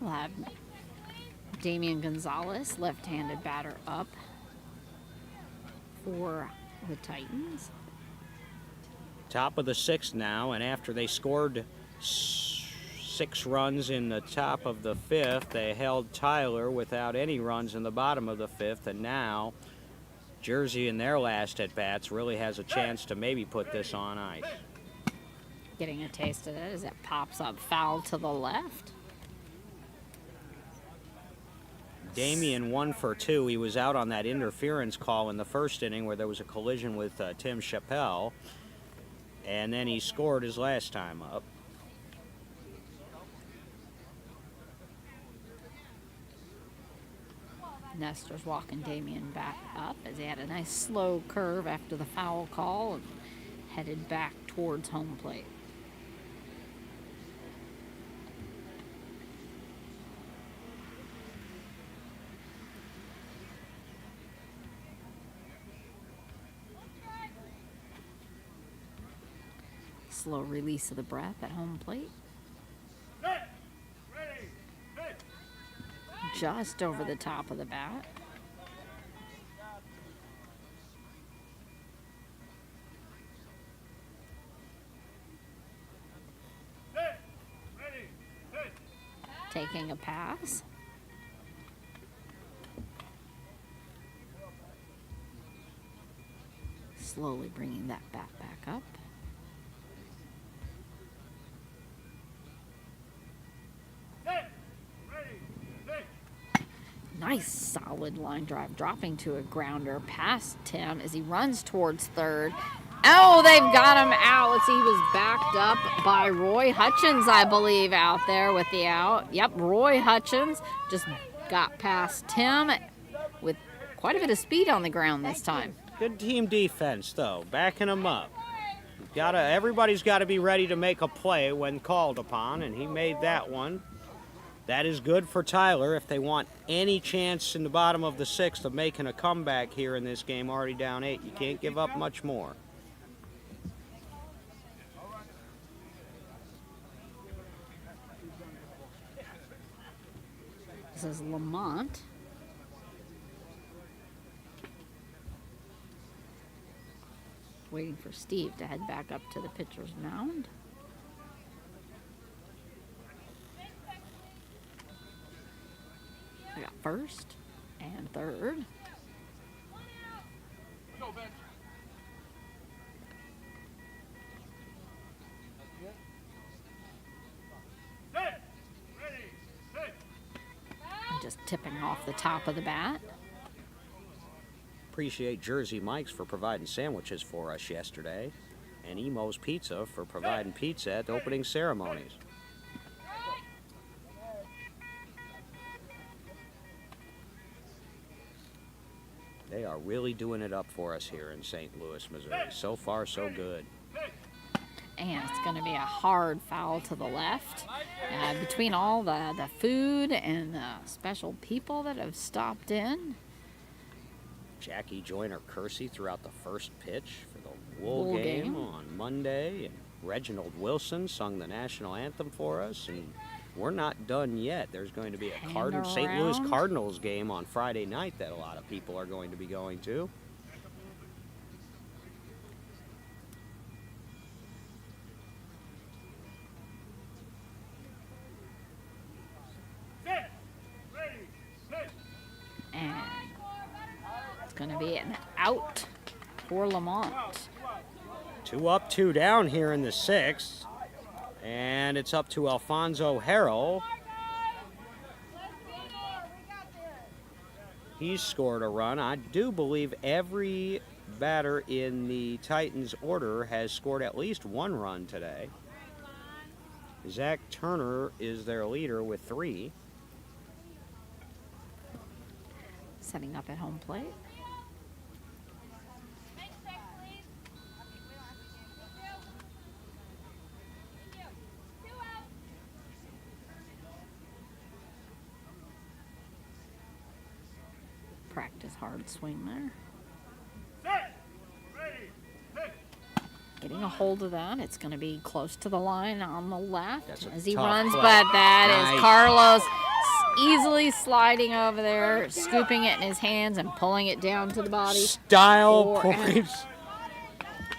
S2: We'll have Damian Gonzalez, left-handed batter, up for the Titans.
S1: Top of the 6th now, and after they scored 6 runs in the top of the 5th, they held Tyler without any runs in the bottom of the 5th, and now Jersey in their last at-bats really has a chance to maybe put this on ice.
S2: Getting a taste of it as it pops up foul to the left.
S1: Damian 1 for 2. He was out on that interference call in the first inning where there was a collision with Tim Chappelle, and then he scored his last time up.
S2: Nestor's walking Damian back up as he had a nice slow curve after the foul call and headed back towards home plate. Slow release of the breath at home plate. Just over the top of the bat. Taking a pass. Slowly bringing that bat back up. Nice solid line drive, dropping to a grounder past Tim as he runs towards third. Oh, they've got him out. Let's see, he was backed up by Roy Hutchins, I believe, out there with the out. Yep, Roy Hutchins just got past Tim with quite a bit of speed on the ground this time.
S1: Good team defense, though, backing him up. Everybody's got to be ready to make a play when called upon, and he made that one. That is good for Tyler if they want any chance in the bottom of the sixth of making a comeback here in this game, already down 8. You can't give up much more.
S2: This is Lamont. Waiting for Steve to head back up to the pitcher's mound. I got first and third. Just tipping off the top of the bat.
S1: Appreciate Jersey Mike's for providing sandwiches for us yesterday, and Emo's Pizza for providing pizza at the opening ceremonies. They are really doing it up for us here in St. Louis, Missouri. So far, so good.
S2: And it's going to be a hard foul to the left. Between all the food and the special people that have stopped in.
S1: Jackie Joyner Kersey throughout the first pitch for the Wool game on Monday. And Reginald Wilson sung the national anthem for us. And we're not done yet. There's going to be a St. Louis Cardinals game on Friday night that a lot of people are going to be going to.
S2: And it's going to be an out for Lamont.
S1: 2 up, 2 down here in the 6th. And it's up to Alfonso Harrell. He's scored a run. I do believe every batter in the Titans order has scored at least 1 run today. Zach Turner is their leader with 3.
S2: Setting up at home plate. Practice hard swing there. Getting a hold of that. It's going to be close to the line on the left as he runs,
S1: play.
S2: but that
S1: Nice.
S2: is Carlos easily sliding over there, scooping it in his hands and pulling it down to the body.
S1: Style points.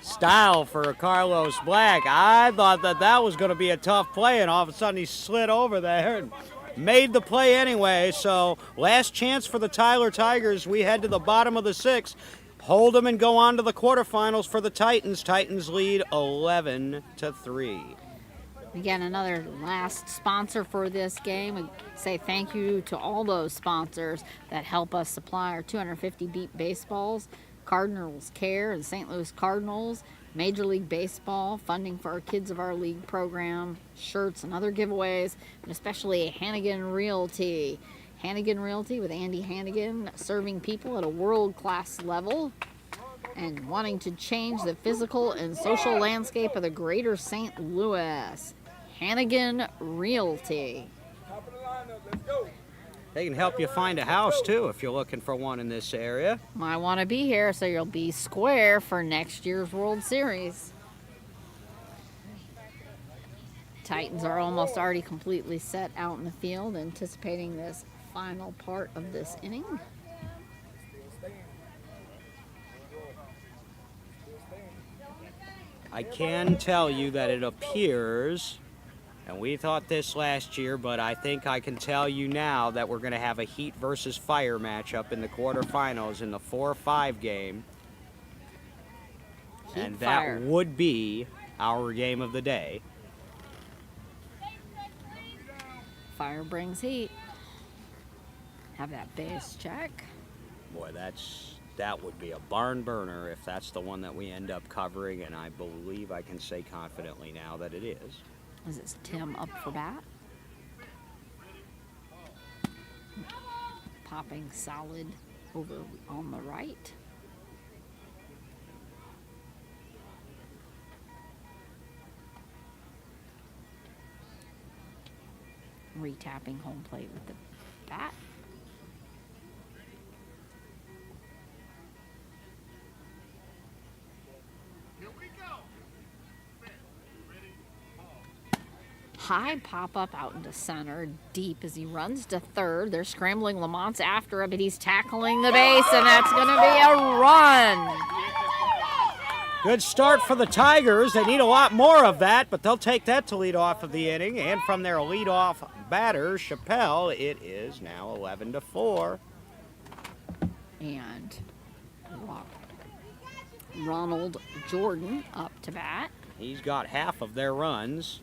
S1: Style for Carlos Black. I thought that was going to be a tough play, and all of a sudden he slid over there and made the play anyway. So last chance for the Tyler Tigers. We head to the bottom of the 6th. Hold them and go on to the quarterfinals for the Titans. Titans lead 11-3.
S2: Again, another last sponsor for this game. We say thank you to all those sponsors that help us supply our 250 beat baseballs, Cardinals Care and St. Louis Cardinals, Major League Baseball, funding for our Kids of Our League program, shirts and other giveaways, and especially Hannigan Realty. Hannigan Realty with Andy Hannigan, serving people at a world-class level and wanting to change the physical and social landscape of the greater St. Louis. Hannigan Realty.
S1: They can help you find a house, too, if you're looking for one in this area.
S2: Might want to be here so you'll be square for next year's World Series. Titans are almost already completely set out in the field, anticipating this final part of this inning.
S1: I can tell you that it appears, and we thought this last year, but I think I can tell you now that we're going to have a Heat versus Fire matchup in the quarterfinals in the 4-5 game.
S2: Heat
S1: And
S2: Fire.
S1: that would be our game of the day.
S2: Fire brings heat. Have that base check.
S1: Boy, that would be a barn burner if that's the one that we end up covering, and I believe I can say confidently now that it is.
S2: Is it Tim up for bat? Popping solid over on the right. Retapping home plate with the bat. High pop-up out into center, deep as he runs to third. They're scrambling. Lamont's after him, but he's tackling the base, and that's going to be a run.
S1: Good start for the Tigers. They need a lot more of that, but they'll take that to lead off of the inning. And from their leadoff batter, Chappelle, it is now 11-4.
S2: And Ronald Jordan up to bat.
S1: He's got half of their runs.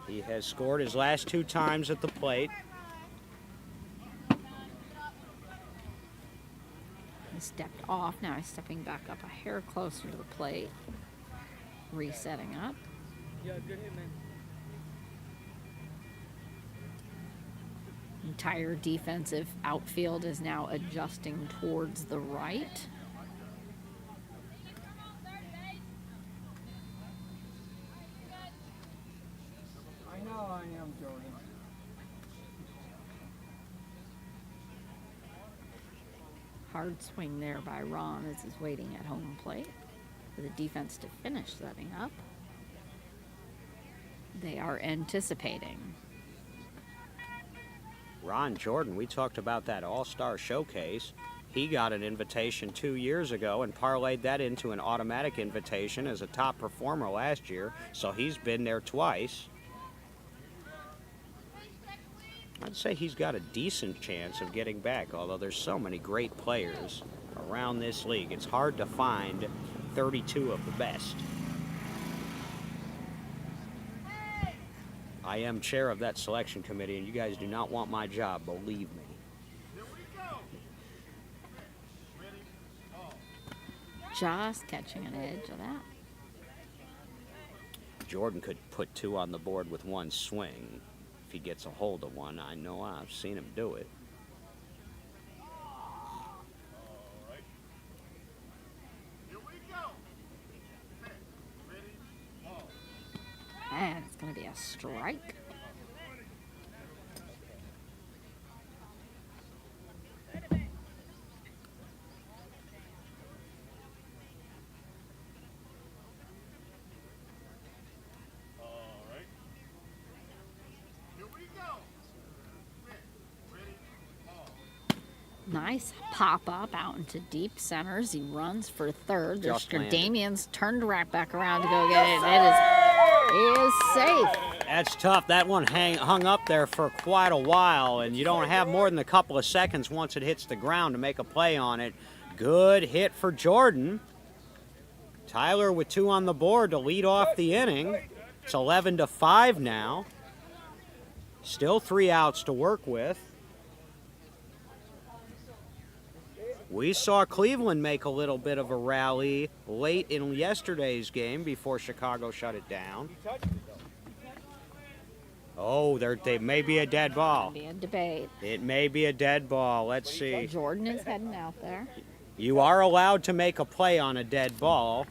S1: He has scored his last 2 times at the plate.
S2: He stepped off. Now he's stepping back up a hair closer to the plate. Resetting up.
S3: Yeah, good hit, man.
S2: Entire defensive outfield is now adjusting towards the right.
S3: I know I am, Jordan.
S2: Hard swing there by Ron as he's waiting at home plate for the defense to finish setting up. They are anticipating.
S1: Ron Jordan, we talked about that All-Star Showcase. He got an invitation 2 years ago and parlayed that into an automatic invitation as a top performer last year, so he's been there twice. I'd say he's got a decent chance of getting back, although there's so many great players around this league. It's hard to find 32 of the best. I am chair of that selection committee, and you guys do not want my job, believe me.
S2: Just catching an edge of that.
S1: Jordan could put 2 on the board with 1 swing. If he gets a hold of one, I know I've seen him do it.
S2: And it's going to be a strike. Nice pop-up out into deep centers. He runs for third. There's Damian's turned right back around to go get it. It is safe.
S1: That's tough. That one hung up there for quite a while, and you don't have more than a couple of seconds once it hits the ground to make a play on it. Good hit for Jordan. Tyler with 2 on the board to lead off the inning. It's 11-5 now. Still 3 outs to work with. We saw Cleveland make a little bit of a rally late in yesterday's game before Chicago shut it down. Oh, they may be a dead ball.
S2: Be a debate.
S1: It may be a dead ball. Let's see.
S2: Jordan is heading out there.
S1: You are allowed to make a play on a dead ball.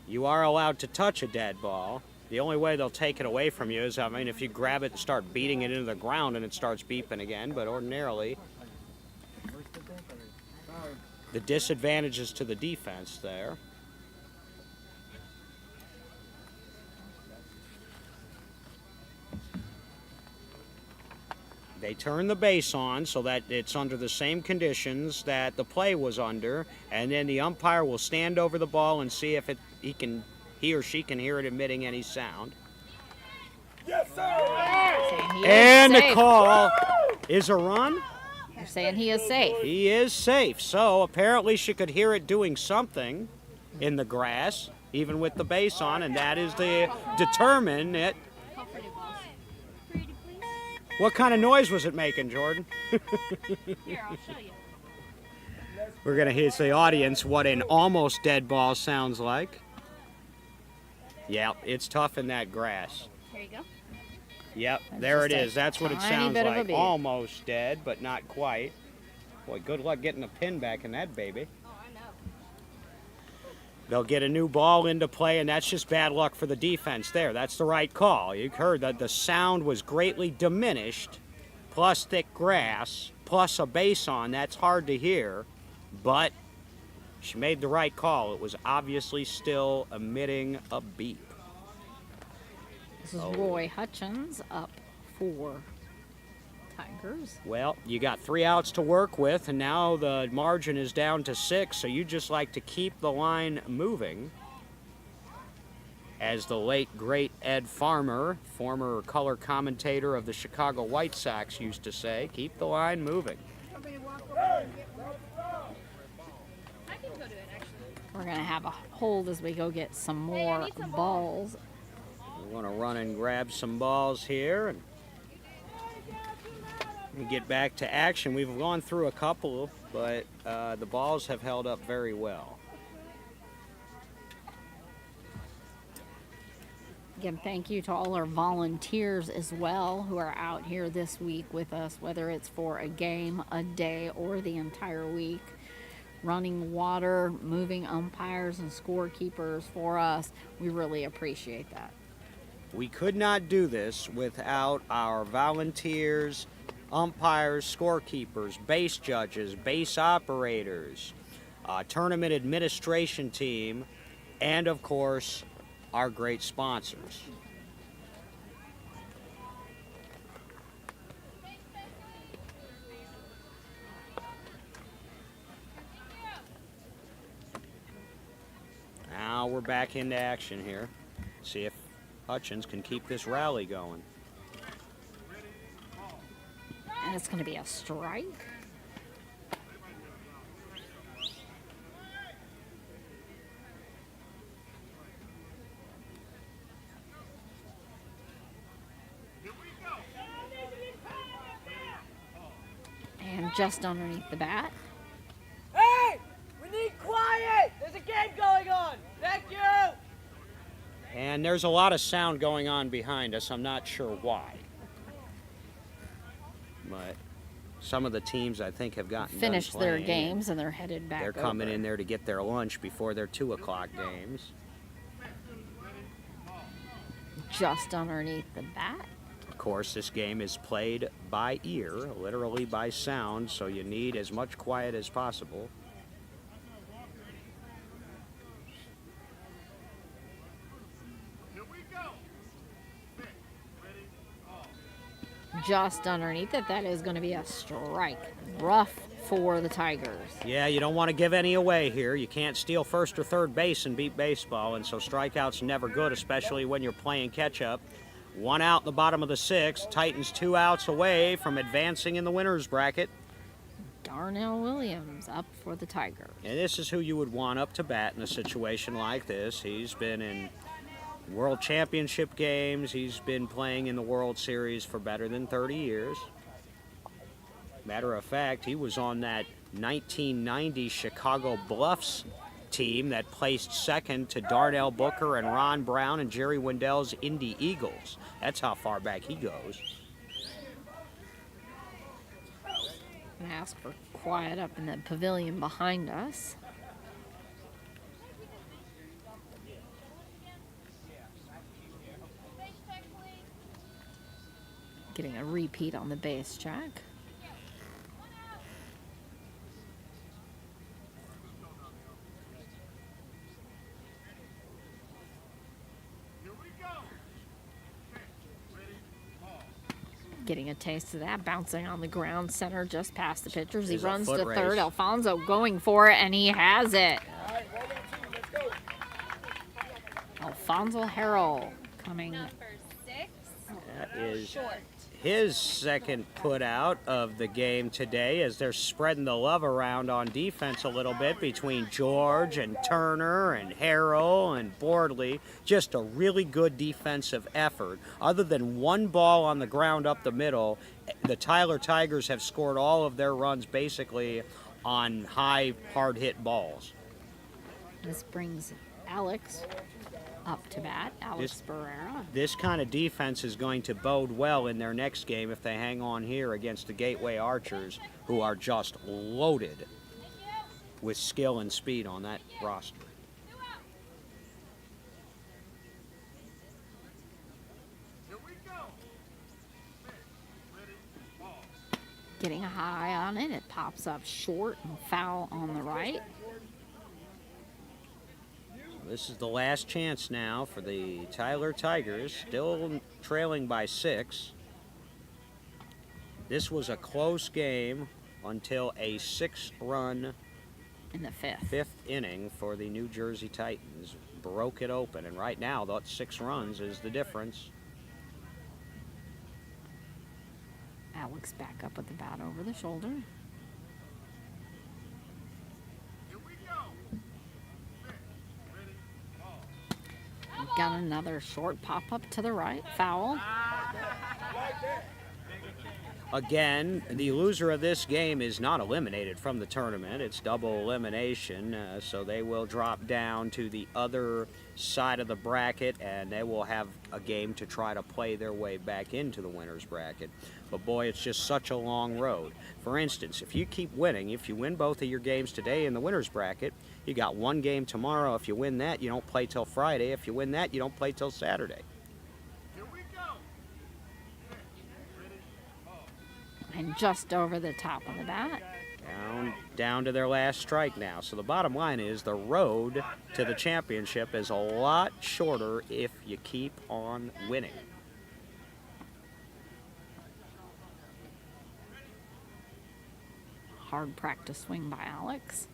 S1: You are allowed to touch a dead ball. The only way they'll take it away from you is, I mean, if you grab it and start beating it into the ground and it starts beeping again, but ordinarily the disadvantages to the defense there. They turn the base on so that it's under the same conditions that the play was under, and then the umpire will stand over the ball and see if he or she can hear it emitting any sound.
S3: Yes, sir!
S1: And the call is a run.
S2: They're saying he is safe.
S1: He is safe. So apparently she could hear it doing something in the grass, even with the base on, and that is to determine it. What kind of noise was it making, Jordan?
S4: Here, I'll show you.
S1: We're going to hear the audience what an almost dead ball sounds like. Yeah, it's tough in that grass.
S4: Here you go.
S1: Yep, there it
S2: just a
S1: is. That's what it
S2: tiny
S1: sounds
S2: bit of a
S1: like.
S2: beat.
S1: Almost dead, but not quite. Boy, good luck getting a pin back in that baby.
S4: Oh, I know.
S1: They'll get a new ball into play, and that's just bad luck for the defense there. That's the right call. You heard that the sound was greatly diminished, plus thick grass, plus a base on. That's hard to hear, but she made the right call. It was obviously still emitting a beep.
S2: This is Roy Hutchins up for Tigers.
S1: Well, you got 3 outs to work with, and now the margin is down to 6, so you just like to keep the line moving. As the late, great Ed Farmer, former color commentator of the Chicago White Sox, used to say, keep the line moving.
S4: I can go to it, actually.
S2: We're going to have a hold as we go get some more
S4: need some
S2: balls.
S1: We want to run and grab some balls here and get back to action. We've gone through a couple, but the balls have held up very well.
S2: Again, thank you to all our volunteers as well who are out here this week with us, whether it's for a game, a day, or the entire week. Running water, moving umpires and scorekeepers for us. We really appreciate that.
S1: We could not do this without our volunteers, umpires, scorekeepers, base judges, base operators, tournament administration team, and of course, our great sponsors. Now we're back into action here. See if Hutchins can keep this rally going.
S2: And it's going to be a strike. And just underneath the bat.
S5: Hey! We need quiet! There's a game going on! Thank you!
S1: And there's a lot of sound going on behind us. I'm not sure why. But some of the teams, I think, have gotten
S2: Finished
S1: done
S2: their
S1: playing.
S2: games and they're headed back
S1: They're coming
S2: over.
S1: in there to get their lunch before their 2 o'clock games.
S2: Just underneath the bat.
S1: Of course, this game is played by ear, literally by sound, so you need as much quiet as possible.
S2: Just underneath it, that is going to be a strike. Rough for the Tigers.
S1: Yeah, you don't want to give any away here. You can't steal first or third base and beat baseball, and so strikeouts never good, especially when you're playing catch-up. 1 out in the bottom of the 6th. Titans 2 outs away from advancing in the winner's bracket.
S2: Darnell Williams up for the Tigers.
S1: And this is who you would want up to bat in a situation like this. He's been in World Championship games. He's been playing in the World Series for better than 30 years. Matter of fact, he was on that 1990 Chicago Bluffs team that placed second to Darnell Booker and Ron Brown and Jerry Wendell's Indy Eagles. That's how far back he goes.
S2: I'm going to ask for quiet up in the pavilion behind us. Getting a repeat on the base check. Getting a taste of that, bouncing on the ground center just past the pitchers. He
S1: Is a
S2: runs
S1: foot
S2: to third.
S1: race.
S2: Alfonso going for it, and he has it. Alfonso Harrell coming.
S4: Number 6,
S1: That is
S4: short.
S1: his second put out of the game today, as they're spreading the love around on defense a little bit between George and Turner and Harrell and Bordley. Just a really good defensive effort. Other than one ball on the ground up the middle, the Tyler Tigers have scored all of their runs basically on high, hard-hit balls.
S2: This brings Alex up to bat. Alex Barrera.
S1: This kind of defense is going to bode well in their next game if they hang on here against the Gateway Archers, who are just loaded with skill and speed on that roster.
S2: Getting a high on it. It pops up short and foul on the right.
S1: This is the last chance now for the Tyler Tigers, still trailing by 6. This was a close game until a 6-run
S2: In the fifth.
S1: 5th inning for the New Jersey Titans broke it open, and right now that 6 runs is the difference.
S2: Alex back up with the bat over the shoulder. Got another short pop-up to the right. Foul.
S1: Again, the loser of this game is not eliminated from the tournament. It's double elimination, so they will drop down to the other side of the bracket, and they will have a game to try to play their way back into the winner's bracket. But boy, it's just such a long road. For instance, if you keep winning, if you win both of your games today in the winner's bracket, you got one game tomorrow. If you win that, you don't play till Friday. If you win that, you don't play till Saturday.
S2: And just over the top of the bat.
S1: Down to their last strike now. So the bottom line is the road to the championship is a lot shorter if you keep on winning.
S2: Hard practice swing by Alex.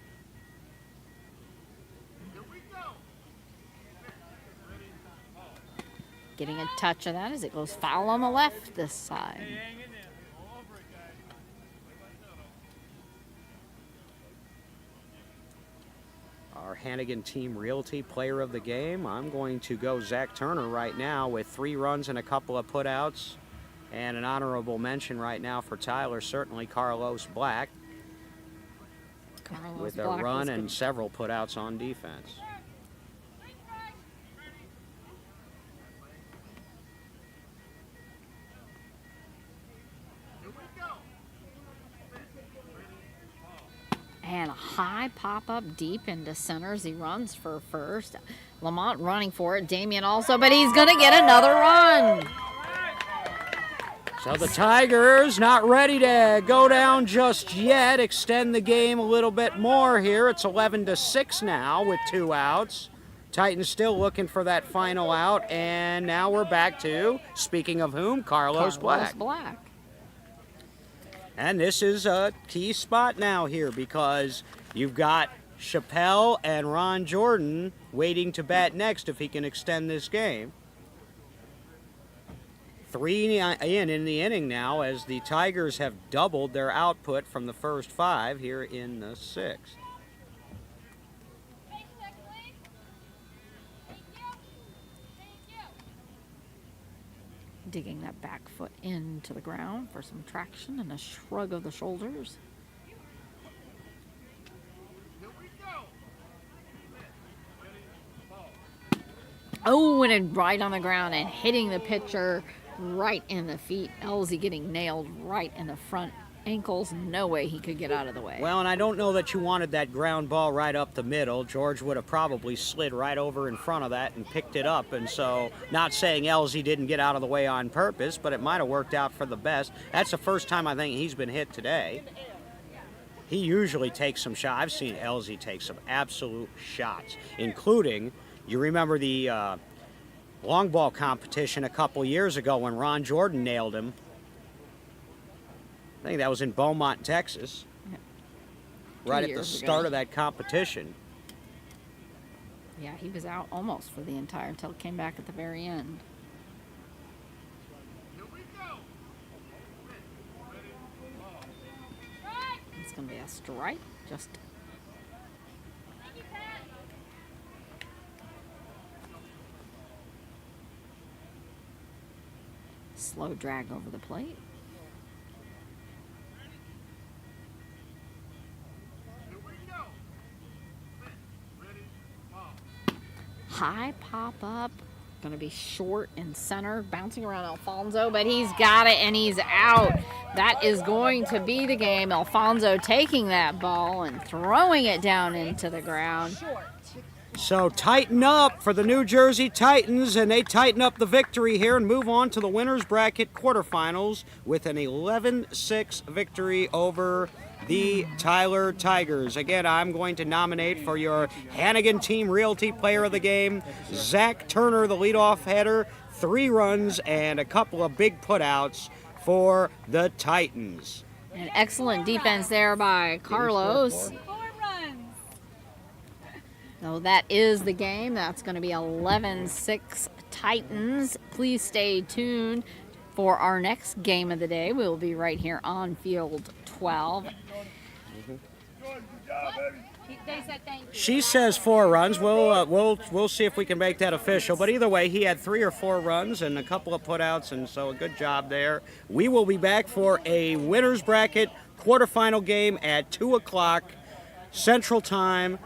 S2: Getting a touch of that as it goes foul on the left this side.
S1: Our Hannigan Team Realty Player of the Game, I'm going to go Zach Turner right now with 3 runs and a couple of putouts. And an honorable mention right now for Tyler, certainly Carlos Black,
S2: Carlos
S1: with a
S2: Black
S1: run
S2: was
S1: and
S2: good.
S1: several putouts on defense.
S2: And a high pop-up deep into center as he runs for first. Lamont running for it. Damien also, but he's going to get another run.
S1: So the Tigers not ready to go down just yet. Extend the game a little bit more here. It's 11-6 now with 2 outs. Titans still looking for that final out. And now we're back to, speaking of whom, Carlos Black. And this is a key spot now here because you've got Chappelle and Ron Jordan waiting to bat next if he can extend this game. 3 in the inning now as the Tigers have doubled their output from the first 5 here in the 6th.
S2: Digging that back foot into the ground for some traction and a shrug of the shoulders. Oh, and it right on the ground and hitting the pitcher right in the feet. Elsie getting nailed right in the front ankles. No way he could get out of the way.
S1: Well, and I don't know that you wanted that ground ball right up the middle. George would have probably slid right over in front of that and picked it up. And so, not saying Elsie didn't get out of the way on purpose, but it might have worked out for the best. That's the first time I think he's been hit today. He usually takes some shots. I've seen Elsie take some absolute shots, including, you remember the long ball competition a couple years ago when Ron Jordan nailed him I think that was in Beaumont, Texas. Right at the
S2: years
S1: start
S2: ago.
S1: of that competition.
S2: Yeah, he was out almost for the entire until it came back at the very end. It's going to be a strike. Just slow drag over the plate. High pop up. Going to be short and center, bouncing around Alfonso, but he's got it and he's out. That is going to be the game. Alfonso taking that ball and throwing it down into the ground.
S1: So tighten up for the New Jersey Titans, and they tighten up the victory here and move on to the winner's bracket quarterfinals with an 11-6 victory over the Tyler Tigers. Again, I'm going to nominate for your Hannigan Team Realty Player of the Game, Zach Turner, the leadoff hitter, 3 runs and a couple of big putouts for the Titans.
S2: An excellent defense there by Carlos.
S4: 4 runs.
S2: So that is the game. That's going to be 11-6 Titans. Please stay tuned for our next game of the day. We will be right here on field 12.
S4: They said thank you.
S1: She says 4 runs. We'll see if we can make that official. But either way, he had 3 or 4 runs and a couple of putouts, and so a good job there. We will be back for a winner's bracket quarterfinal game at 2 o'clock Central Time